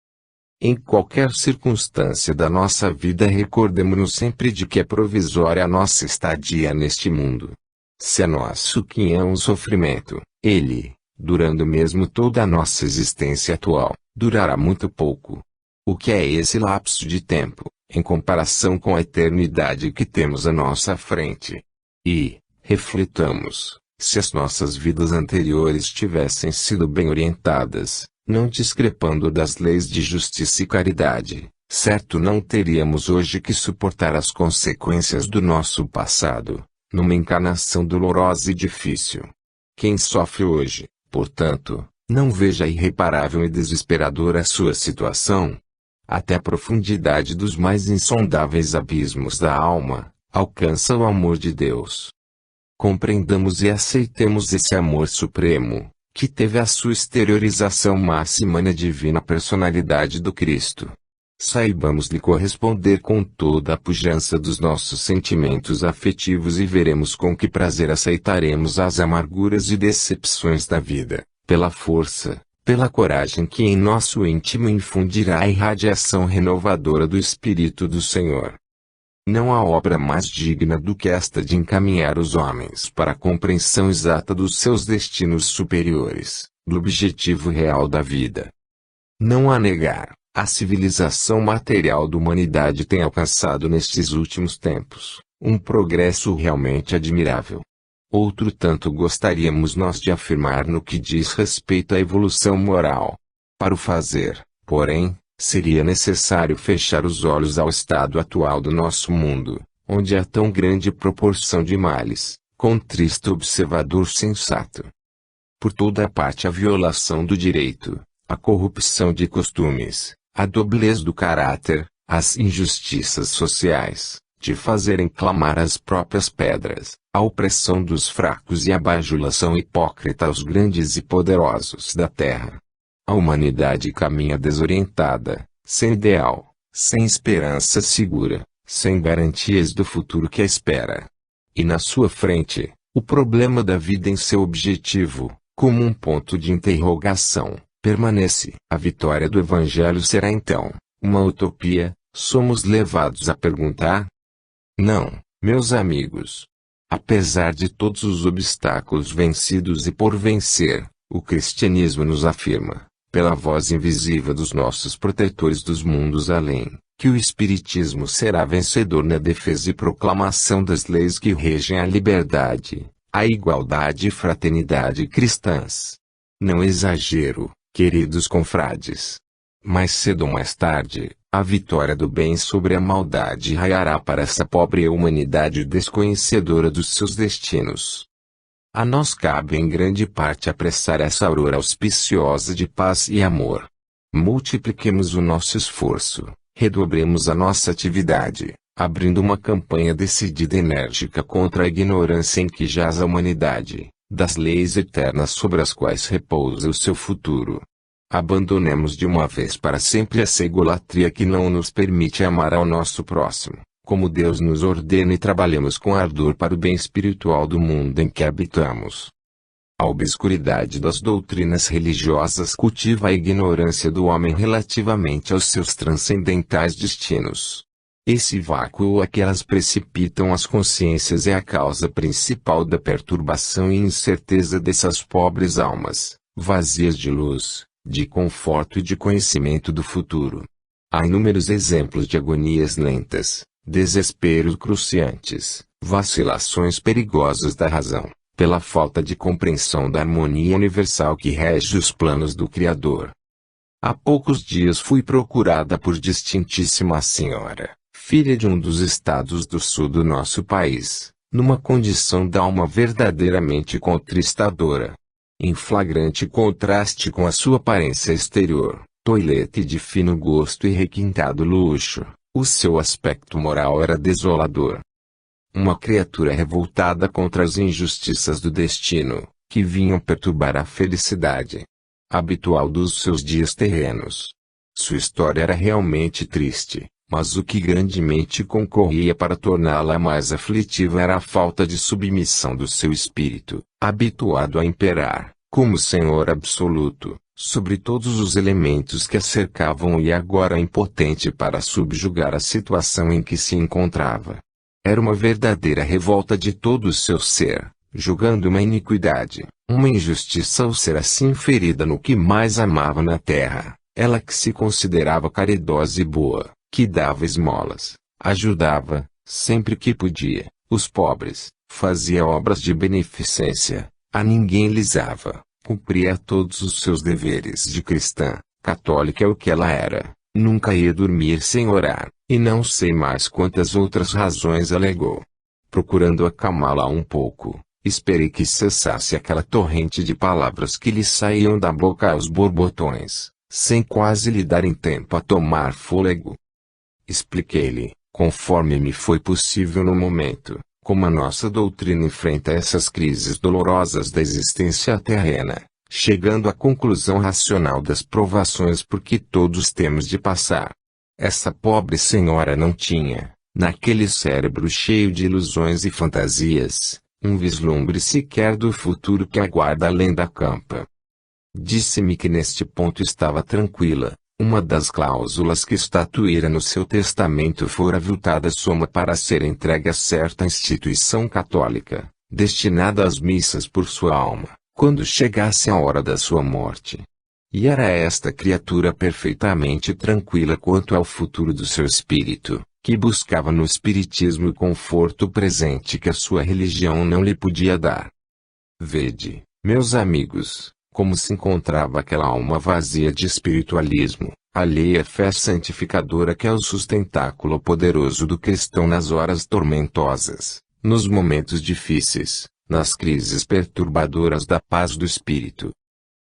Em qualquer circunstância da nossa vida, recordemo-nos sempre de que é provisória a nossa estadia neste mundo. Se é nosso quinhão um sofrimento, ele, durando mesmo toda a nossa existência atual, durará muito pouco. O que é esse lapso de tempo, em comparação com a eternidade que temos à nossa frente? E, reflitamos, se as nossas vidas anteriores tivessem sido bem orientadas, não discrepando das leis de justiça e caridade, certo não teríamos hoje que suportar as consequências do nosso passado, numa encarnação dolorosa e difícil. Quem sofre hoje, portanto, não veja irreparável e desesperadora a sua situação. Até a profundidade dos mais insondáveis abismos da alma, alcança o amor de Deus. Compreendamos e aceitemos esse amor supremo, que teve a sua exteriorização máxima na divina personalidade do Cristo. Saibamos lhe corresponder com toda a pujança dos nossos sentimentos afetivos e veremos com que prazer aceitaremos as amarguras e decepções da vida, pela força, pela coragem que em nosso íntimo infundirá a irradiação renovadora do Espírito do Senhor. Não há obra mais digna do que esta de encaminhar os homens para a compreensão exata dos seus destinos superiores, do objetivo real da vida. Não há negar, a civilização material da humanidade tem alcançado nestes últimos tempos um progresso realmente admirável. Outro tanto gostaríamos nós de afirmar no que diz respeito à evolução moral. Para o fazer, porém, seria necessário fechar os olhos ao estado atual do nosso mundo, onde há tão grande proporção de males, contrista observador sensato. Por toda a parte a violação do direito, a corrupção de costumes, a doblez do caráter, as injustiças sociais, de fazerem clamar as próprias pedras, a opressão dos fracos e a bajulação hipócrita aos grandes e poderosos da terra. A humanidade caminha desorientada, sem ideal, sem esperança segura, sem garantias do futuro que a espera. E na sua frente, o problema da vida em seu objetivo, como um ponto de interrogação, permanece. A vitória do Evangelho será então uma utopia? Somos levados a perguntar? Não, meus amigos. Apesar de todos os obstáculos vencidos e por vencer, o cristianismo nos afirma, pela voz invisível dos nossos protetores dos mundos além, que o Espiritismo será vencedor na defesa e proclamação das leis que regem a liberdade, a igualdade e fraternidade cristãs. Não exagero, queridos confrades. Mais cedo ou mais tarde, a vitória do bem sobre a maldade raiará para essa pobre humanidade desconhecedora dos seus destinos. A nós cabe em grande parte apressar essa aurora auspiciosa de paz e amor. Multipliquemos o nosso esforço, redobremos a nossa atividade, abrindo uma campanha decidida e enérgica contra a ignorância em que jaz a humanidade, das leis eternas sobre as quais repousa o seu futuro. Abandonemos de uma vez para sempre essa egolatria que não nos permite amar ao nosso próximo, como Deus nos ordena, e trabalhemos com ardor para o bem espiritual do mundo em que habitamos. A obscuridade das doutrinas religiosas cultiva a ignorância do homem relativamente aos seus transcendentais destinos. Esse vácuo a que elas precipitam as consciências é a causa principal da perturbação e incerteza dessas pobres almas, vazias de luz, de conforto e de conhecimento do futuro. Há inúmeros exemplos de agonias lentas, desesperos cruciantes, vacilações perigosas da razão, pela falta de compreensão da harmonia universal que rege os planos do Criador. Há poucos dias fui procurada por distintíssima senhora, filha de um dos estados do sul do nosso país, numa condição d'alma verdadeiramente contristadora. Em flagrante contraste com a sua aparência exterior, toilette de fino gosto e requintado luxo, o seu aspecto moral era desolador. Uma criatura revoltada contra as injustiças do destino, que vinham perturbar a felicidade habitual dos seus dias terrenos. Sua história era realmente triste, mas o que grandemente concorria para torná-la mais aflitiva era a falta de submissão do seu espírito, habituado a imperar, como senhor absoluto, sobre todos os elementos que a cercavam e agora impotente para subjugar a situação em que se encontrava. Era uma verdadeira revolta de todo o seu ser, julgando uma iniquidade, uma injustiça ao ser assim ferida no que mais amava na terra, ela que se considerava caridosa e boa, que dava esmolas, ajudava, sempre que podia, os pobres, fazia obras de beneficência, a ninguém lisava, cumpria todos os seus deveres de cristã, católica é o que ela era, nunca ia dormir sem orar, e não sei mais quantas outras razões alegou. Procurando acalmá-la um pouco, esperei que cessasse aquela torrente de palavras que lhe saíam da boca aos borbotões, sem quase lhe darem tempo a tomar fôlego. Expliquei-lhe, conforme me foi possível no momento, como a nossa doutrina enfrenta essas crises dolorosas da existência terrena, chegando à conclusão racional das provações por que todos temos de passar. Essa pobre senhora não tinha, naquele cérebro cheio de ilusões e fantasias, um vislumbre sequer do futuro que aguarda além da campa. Disse-me que neste ponto estava tranquila. Uma das cláusulas que estatuíra no seu testamento fora aviltada soma para ser entregue a certa instituição católica, destinada às missas por sua alma, quando chegasse a hora da sua morte. E era esta criatura perfeitamente tranquila quanto ao futuro do seu espírito, que buscava no espiritismo o conforto presente que a sua religião não lhe podia dar. Vede, meus amigos, como se encontrava aquela alma vazia de espiritualismo, alheia à fé santificadora que é o sustentáculo poderoso do cristão nas horas tormentosas, nos momentos difíceis, nas crises perturbadoras da paz do espírito.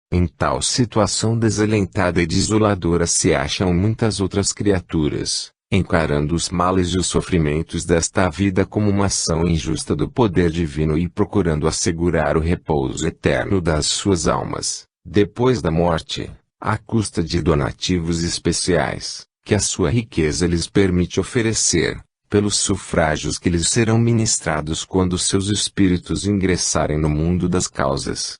Em tal situação desalentada e desoladora se acham muitas outras criaturas, encarando os males e os sofrimentos desta vida como uma ação injusta do poder divino e procurando assegurar o repouso eterno das suas almas, depois da morte, à custa de donativos especiais, que a sua riqueza lhes permite oferecer, pelos sufrágios que lhes serão ministrados quando seus espíritos ingressarem no mundo das causas.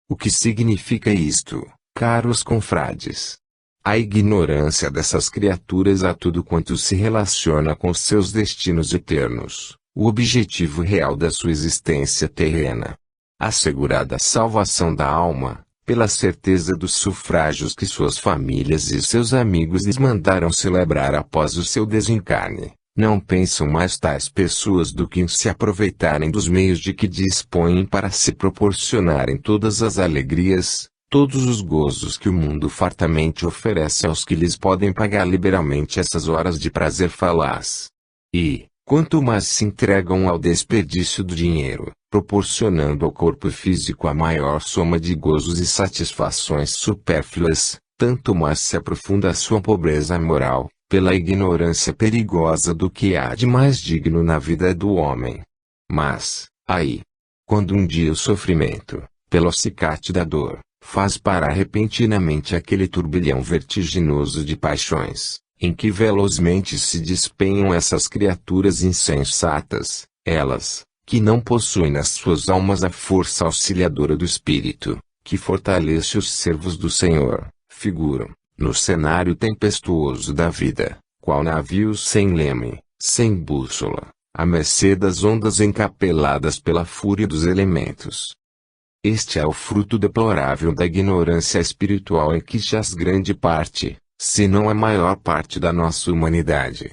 O que significa isto, caros confrades? A ignorância dessas criaturas a tudo quanto se relaciona com seus destinos eternos, o objetivo real da sua existência terrena. Assegurada a salvação da alma, pela certeza dos sufrágios que suas famílias e seus amigos lhes mandaram celebrar após o seu desencarne, não pensam mais tais pessoas do que em se aproveitarem dos meios de que dispõem para se proporcionarem todas as alegrias, todos os gozos que o mundo fartamente oferece aos que lhes podem pagar liberalmente essas horas de prazer falaz. E, quanto mais se entregam ao desperdício do dinheiro, proporcionando ao corpo físico a maior soma de gozos e satisfações supérfluas, tanto mais se aprofunda a sua pobreza moral, pela ignorância perigosa do que há de mais digno na vida do homem. Mas, aí, quando um dia o sofrimento, pelo acicate da dor, faz parar repentinamente aquele turbilhão vertiginoso de paixões, em que velozmente se despenham essas criaturas insensatas, elas, que não possuem nas suas almas a força auxiliadora do Espírito, que fortalece os servos do Senhor, figuram, no cenário tempestuoso da vida, qual navios sem leme, sem bússola, à mercê das ondas encapeladas pela fúria dos elementos. Este é o fruto deplorável da ignorância espiritual em que jaz grande parte, se não a maior parte da nossa humanidade.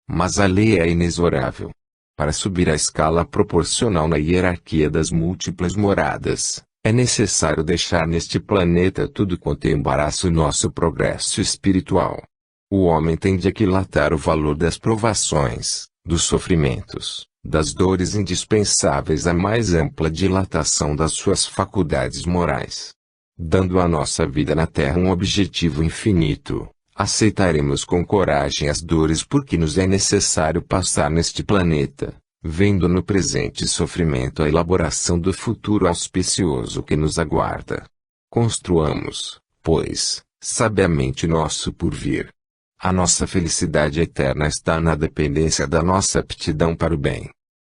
Mas a lei é inexorável. Para subir a escala proporcional na hierarquia das múltiplas moradas, é necessário deixar neste planeta tudo quanto embaraça o nosso progresso espiritual. O homem tem de aquilatar o valor das provações, dos sofrimentos, das dores indispensáveis à mais ampla dilatação das suas faculdades morais. Dando à nossa vida na Terra um objetivo infinito, aceitaremos com coragem as dores porque nos é necessário passar neste planeta, vendo no presente sofrimento a elaboração do futuro auspicioso que nos aguarda. Construamos, pois, sabiamente nosso porvir. A nossa felicidade eterna está na dependência da nossa aptidão para o bem.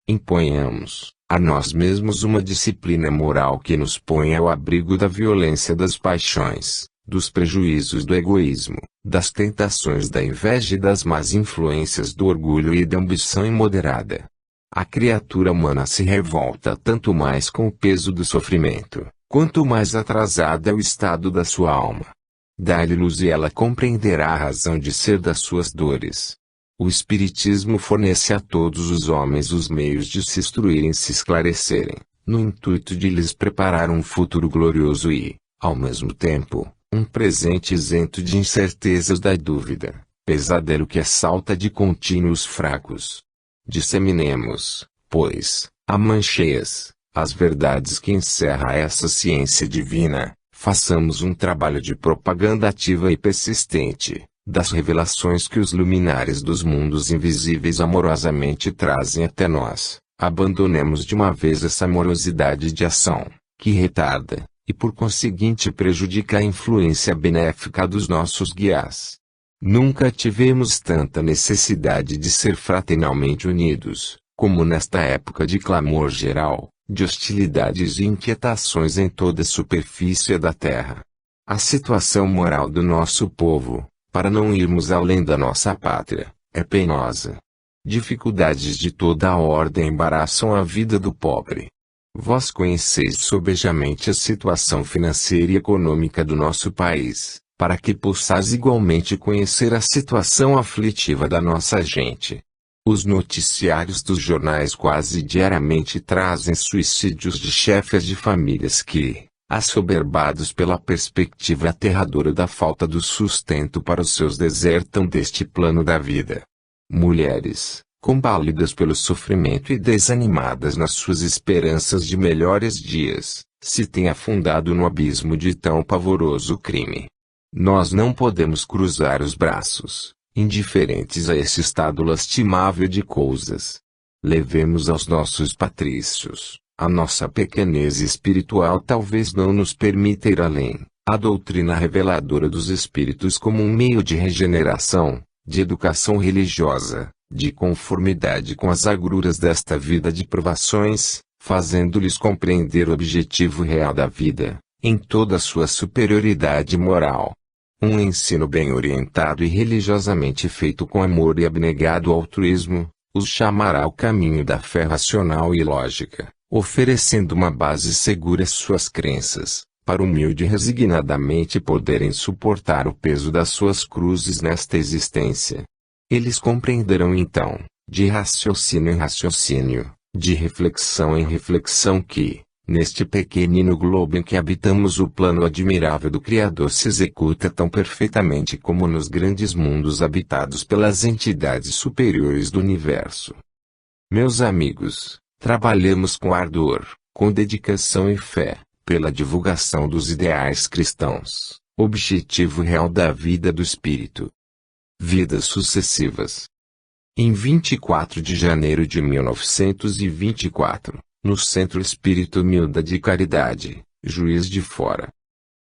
Imponhamos a nós mesmos uma disciplina moral que nos ponha ao abrigo da violência das paixões, dos prejuízos do egoísmo, das tentações da inveja e das más influências do orgulho e da ambição imoderada. A criatura humana se revolta tanto mais com o peso do sofrimento, quanto mais atrasado é o estado da sua alma. Dá-lhe luz e ela compreenderá a razão de ser das suas dores. O Espiritismo fornece a todos os homens os meios de se instruírem e se esclarecerem, no intuito de lhes preparar um futuro glorioso e, ao mesmo tempo, um presente isento de incertezas da dúvida, pesadelo que assalta de contínuo os fracos. Disseminemos, pois, a mancheias, as verdades que encerra essa ciência divina. Façamos um trabalho de propaganda ativa e persistente, das revelações que os luminares dos mundos invisíveis amorosamente trazem até nós. Abandonemos de uma vez essa morosidade de ação, que retarda, e por conseguinte prejudica a influência benéfica dos nossos guias. Nunca tivemos tanta necessidade de ser fraternalmente unidos, como nesta época de clamor geral, de hostilidades e inquietações em toda a superfície da terra. A situação moral do nosso povo, para não irmos além da nossa pátria, é penosa. Dificuldades de toda a ordem embaraçam a vida do pobre. Vós conheceis sobejamente a situação financeira e econômica do nosso país, para que possais igualmente conhecer a situação aflitiva da nossa gente. Os noticiários dos jornais quase diariamente trazem suicídios de chefes de famílias que, assoberbados pela perspectiva aterradora da falta do sustento para os seus, desertam deste plano da vida. Mulheres, combalidas pelo sofrimento e desanimadas nas suas esperanças de melhores dias, se têm afundado no abismo de tão pavoroso crime. Nós não podemos cruzar os braços, indiferentes a esse estado lastimável de coisas. Levemos aos nossos patrícios, a nossa pequenez espiritual talvez não nos permita ir além, a doutrina reveladora dos espíritos como um meio de regeneração, de educação religiosa, de conformidade com as agruras desta vida de provações, fazendo-lhes compreender o objetivo real da vida, em toda a sua superioridade moral. Um ensino bem orientado e religiosamente feito com amor e abnegado altruísmo, os chamará ao caminho da fé racional e lógica, oferecendo uma base segura às suas crenças, para humilde e resignadamente poderem suportar o peso das suas cruzes nesta existência. Eles compreenderão então, de raciocínio em raciocínio, de reflexão em reflexão que, neste pequenino globo em que habitamos, o plano admirável do Criador se executa tão perfeitamente como nos grandes mundos habitados pelas entidades superiores do universo. Meus amigos, trabalhemos com ardor, com dedicação e fé, pela divulgação dos ideais cristãos, objetivo real da vida do espírito. Vidas sucessivas. Em 24 de janeiro de 1924, no Centro Espírita Humilde de Caridade, Juiz de Fora.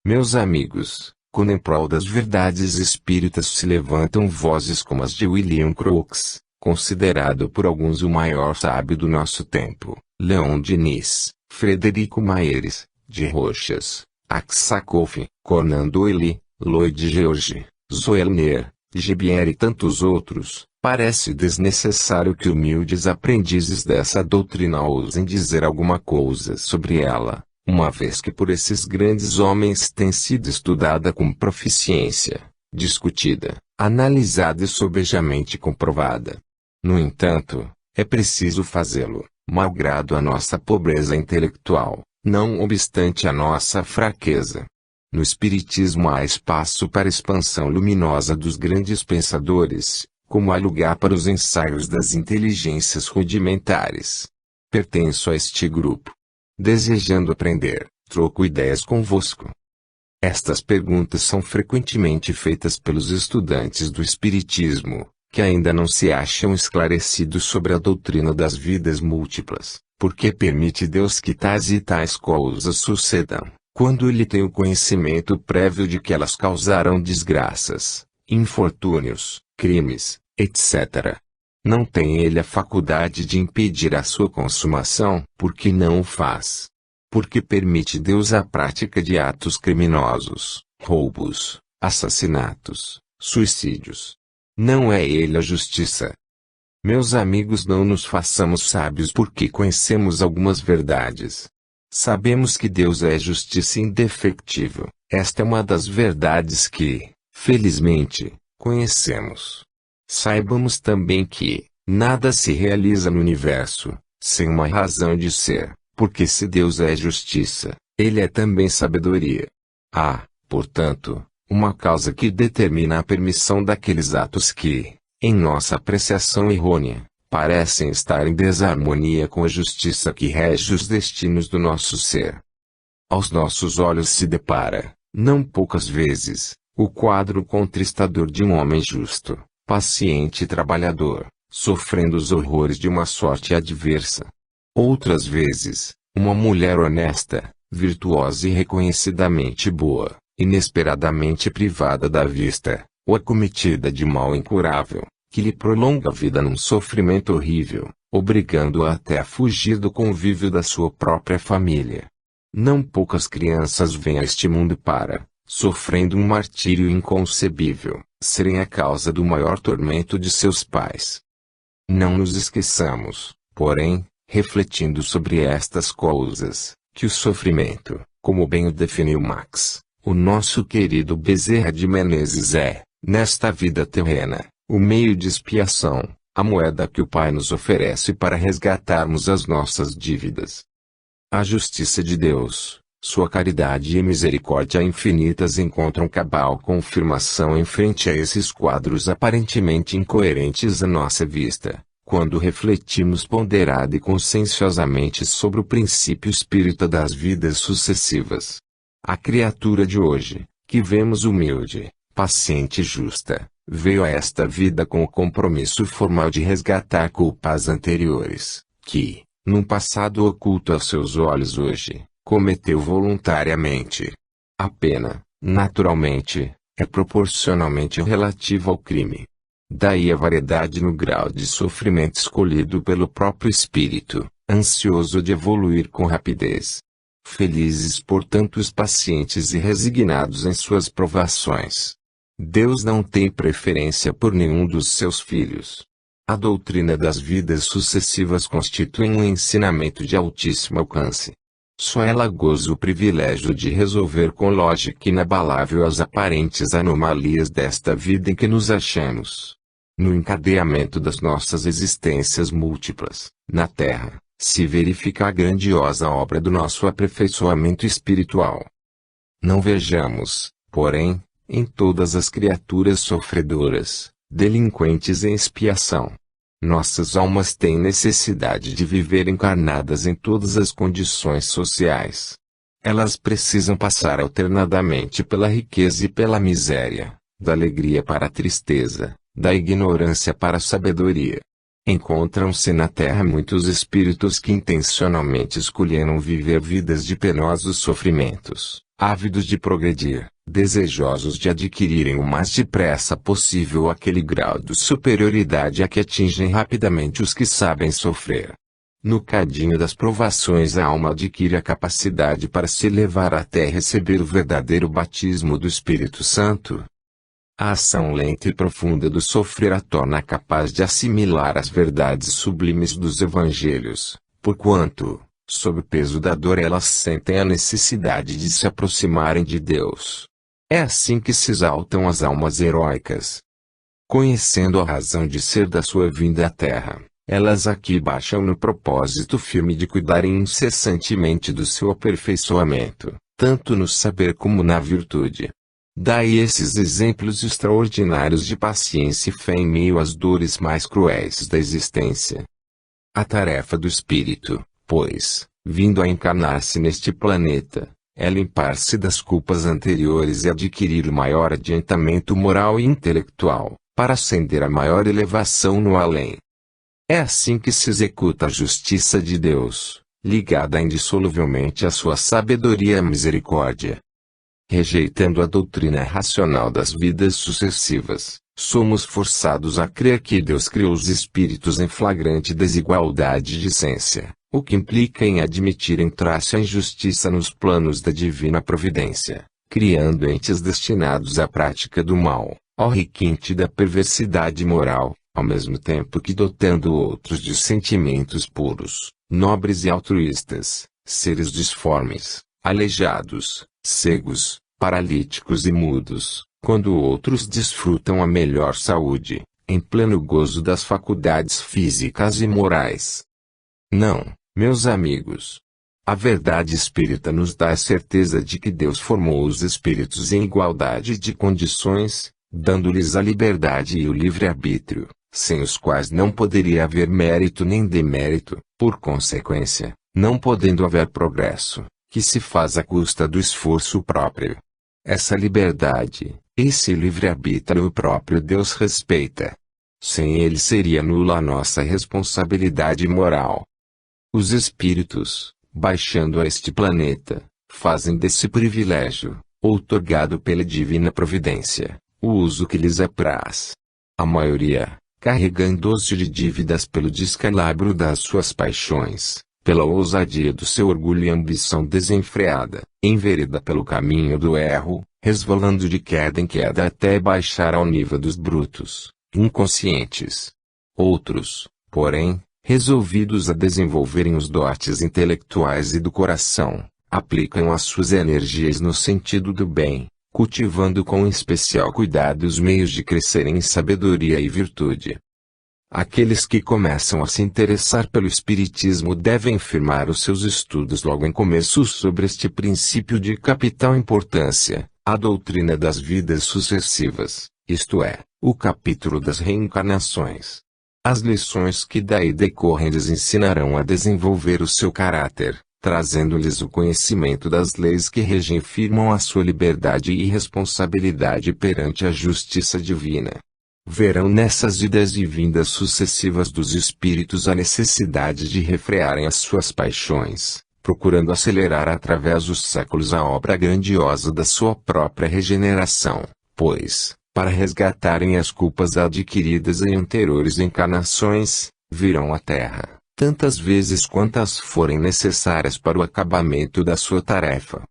Meus amigos, quando em prol das verdades espíritas se levantam vozes como as de William Crookes, considerado por alguns o maior sábio do nosso tempo, Leon Denis, Frederico Maieres, de Rochas, Aksakoff, Conan Doyle, Lloyd George, Zoellner, Gibier e tantos outros, parece desnecessário que humildes aprendizes dessa doutrina ousem dizer alguma coisa sobre ela, uma vez que por esses grandes homens tem sido estudada com proficiência, discutida, analisada e sobejamente comprovada. No entanto, é preciso fazê-lo, malgrado a nossa pobreza intelectual, não obstante a nossa fraqueza. No Espiritismo há espaço para a expansão luminosa dos grandes pensadores, como há lugar para os ensaios das inteligências rudimentares. Pertenço a este grupo. Desejando aprender, troco ideias convosco. Estas perguntas são frequentemente feitas pelos estudantes do Espiritismo, que ainda não se acham esclarecidos sobre a doutrina das vidas múltiplas, porque permite Deus que tais e tais coisas sucedam, quando ele tem o conhecimento prévio de que elas causarão desgraças, infortúnios, crimes, etc. Não tem ele a faculdade de impedir a sua consumação, porque não o faz. Porque permite Deus a prática de atos criminosos, roubos, assassinatos, suicídios. Não é ele a justiça. Meus amigos, não nos façamos sábios porque conhecemos algumas verdades. Sabemos que Deus é justiça indefectível. Esta é uma das verdades que, felizmente, conhecemos. Saibamos também que nada se realiza no universo sem uma razão de ser, porque se Deus é justiça, ele é também sabedoria. Há, portanto, uma causa que determina a permissão daqueles atos que, em nossa apreciação errônea, parecem estar em desarmonia com a justiça que rege os destinos do nosso ser. Aos nossos olhos se depara, não poucas vezes, o quadro contristador de um homem justo, paciente e trabalhador, sofrendo os horrores de uma sorte adversa. Outras vezes, uma mulher honesta, virtuosa e reconhecidamente boa, inesperadamente privada da vista, ou acometida de mal incurável, que lhe prolonga a vida num sofrimento horrível, obrigando-a até a fugir do convívio da sua própria família. Não poucas crianças vêm a este mundo para, sofrendo um martírio inconcebível, serem a causa do maior tormento de seus pais. Não nos esqueçamos, porém, refletindo sobre estas coisas, que o sofrimento, como bem o definiu Max, o nosso querido Bezerra de Menezes é, nesta vida terrena, o meio de expiação, a moeda que o Pai nos oferece para resgatarmos as nossas dívidas. A justiça de Deus, sua caridade e misericórdia infinitas encontram cabal confirmação em frente a esses quadros aparentemente incoerentes à nossa vista, quando refletimos ponderada e conscienciosamente sobre o princípio espírita das vidas sucessivas. A criatura de hoje, que vemos humilde, paciente e justa, veio a esta vida com o compromisso formal de resgatar culpas anteriores, que, num passado oculto aos seus olhos hoje, cometeu voluntariamente. A pena, naturalmente, é proporcionalmente relativa ao crime. Daí a variedade no grau de sofrimento escolhido pelo próprio espírito, ansioso de evoluir com rapidez. Felizes portanto os pacientes e resignados em suas provações. Deus não tem preferência por nenhum dos seus filhos. A doutrina das vidas sucessivas constitui um ensinamento de altíssimo alcance. Só ela goza o privilégio de resolver com lógica inabalável as aparentes anomalias desta vida em que nos achamos. No encadeamento das nossas existências múltiplas, na Terra, se verifica a grandiosa obra do nosso aperfeiçoamento espiritual. Não vejamos, porém, em todas as criaturas sofredoras, delinquentes em expiação. Nossas almas têm necessidade de viver encarnadas em todas as condições sociais. Elas precisam passar alternadamente pela riqueza e pela miséria, da alegria para a tristeza, da ignorância para a sabedoria. Encontram-se na Terra muitos espíritos que intencionalmente escolheram viver vidas de penosos sofrimentos, ávidos de progredir, desejosos de adquirirem o mais depressa possível aquele grau de superioridade a que atingem rapidamente os que sabem sofrer. No cadinho das provações a alma adquire a capacidade para se elevar até receber o verdadeiro batismo do Espírito Santo. A ação lenta e profunda do sofrer a torna capaz de assimilar as verdades sublimes dos Evangelhos, porquanto, sob o peso da dor elas sentem a necessidade de se aproximarem de Deus. É assim que se exaltam as almas heróicas. Conhecendo a razão de ser da sua vinda à Terra, elas aqui baixam no propósito firme de cuidarem incessantemente do seu aperfeiçoamento, tanto no saber como na virtude. Daí esses exemplos extraordinários de paciência e fé em meio às dores mais cruéis da existência. A tarefa do espírito, pois, vindo a encarnar-se neste planeta, é limpar-se das culpas anteriores e adquirir maior adiantamento moral e intelectual, para ascender a maior elevação no além. É assim que se executa a justiça de Deus, ligada indissoluvelmente à sua sabedoria e misericórdia. Rejeitando a doutrina racional das vidas sucessivas, somos forçados a crer que Deus criou os espíritos em flagrante desigualdade de essência, o que implica em admitir em traço a injustiça nos planos da divina providência, criando entes destinados à prática do mal, ao requinte da perversidade moral, ao mesmo tempo que dotando outros de sentimentos puros, nobres e altruístas, seres disformes, aleijados, cegos, paralíticos e mudos, quando outros desfrutam a melhor saúde, em pleno gozo das faculdades físicas e morais. Não, meus amigos. A verdade espírita nos dá a certeza de que Deus formou os espíritos em igualdade de condições, dando-lhes a liberdade e o livre-arbítrio, sem os quais não poderia haver mérito nem demérito, por consequência, não podendo haver progresso, que se faz à custa do esforço próprio. Essa liberdade, esse livre-arbítrio o próprio Deus respeita. Sem ele seria nula a nossa responsabilidade moral. Os espíritos, baixando a este planeta, fazem desse privilégio, outorgado pela divina providência, o uso que lhes apraz. A maioria, carregando-se de dívidas pelo descalabro das suas paixões, pela ousadia do seu orgulho e ambição desenfreada, envereda pelo caminho do erro, resvalando de queda em queda até baixar ao nível dos brutos, inconscientes. Outros, porém, resolvidos a desenvolverem os dotes intelectuais e do coração, aplicam as suas energias no sentido do bem, cultivando com especial cuidado os meios de crescerem em sabedoria e virtude. Aqueles que começam a se interessar pelo Espiritismo devem firmar os seus estudos logo em começo sobre este princípio de capital importância, a doutrina das vidas sucessivas, isto é, o capítulo das reencarnações. As lições que daí decorrem lhes ensinarão a desenvolver o seu caráter, trazendo-lhes o conhecimento das leis que regem e firmam a sua liberdade e responsabilidade perante a justiça divina. Verão nessas idas e vindas sucessivas dos espíritos a necessidade de refrearem as suas paixões, procurando acelerar através dos séculos a obra grandiosa da sua própria regeneração, pois, para resgatarem as culpas adquiridas em anteriores encarnações, virão à Terra, tantas vezes quantas forem necessárias para o acabamento da sua tarefa.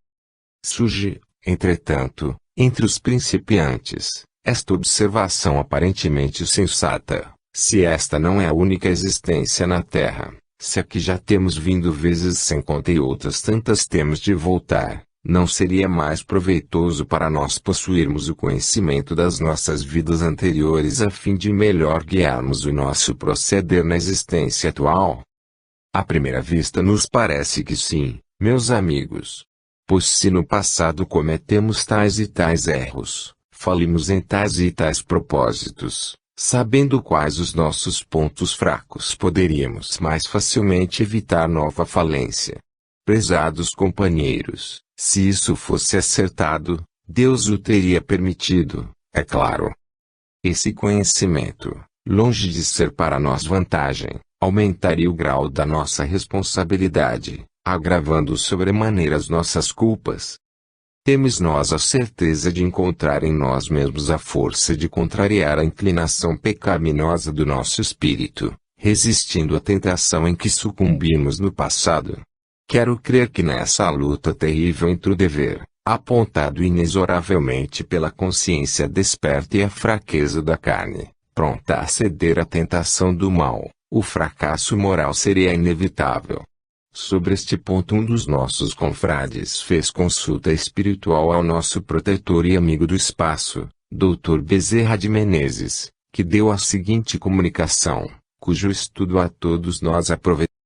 Surge, entretanto, entre os principiantes, esta observação aparentemente sensata: se esta não é a única existência na Terra, se aqui já temos vindo vezes sem conta e outras tantas temos de voltar, não seria mais proveitoso para nós possuirmos o conhecimento das nossas vidas anteriores a fim de melhor guiarmos o nosso proceder na existência atual? À primeira vista nos parece que sim, meus amigos. Pois se no passado cometemos tais e tais erros, falimos em tais e tais propósitos, sabendo quais os nossos pontos fracos poderíamos mais facilmente evitar nova falência. Prezados companheiros, se isso fosse acertado, Deus o teria permitido, é claro. Esse conhecimento, longe de ser para nós vantagem, aumentaria o grau da nossa responsabilidade, agravando sobremaneira as nossas culpas. Temos nós a certeza de encontrar em nós mesmos a força de contrariar a inclinação pecaminosa do nosso espírito, resistindo à tentação em que sucumbimos no passado. Quero crer que nessa luta terrível entre o dever, apontado inexoravelmente pela consciência desperta e a fraqueza da carne, pronta a ceder à tentação do mal, o fracasso moral seria inevitável. Sobre este ponto, um dos nossos confrades fez consulta espiritual ao nosso protetor e amigo do espaço, Dr. Bezerra de Menezes, que deu a seguinte comunicação, cujo estudo a todos nós aproveitamos.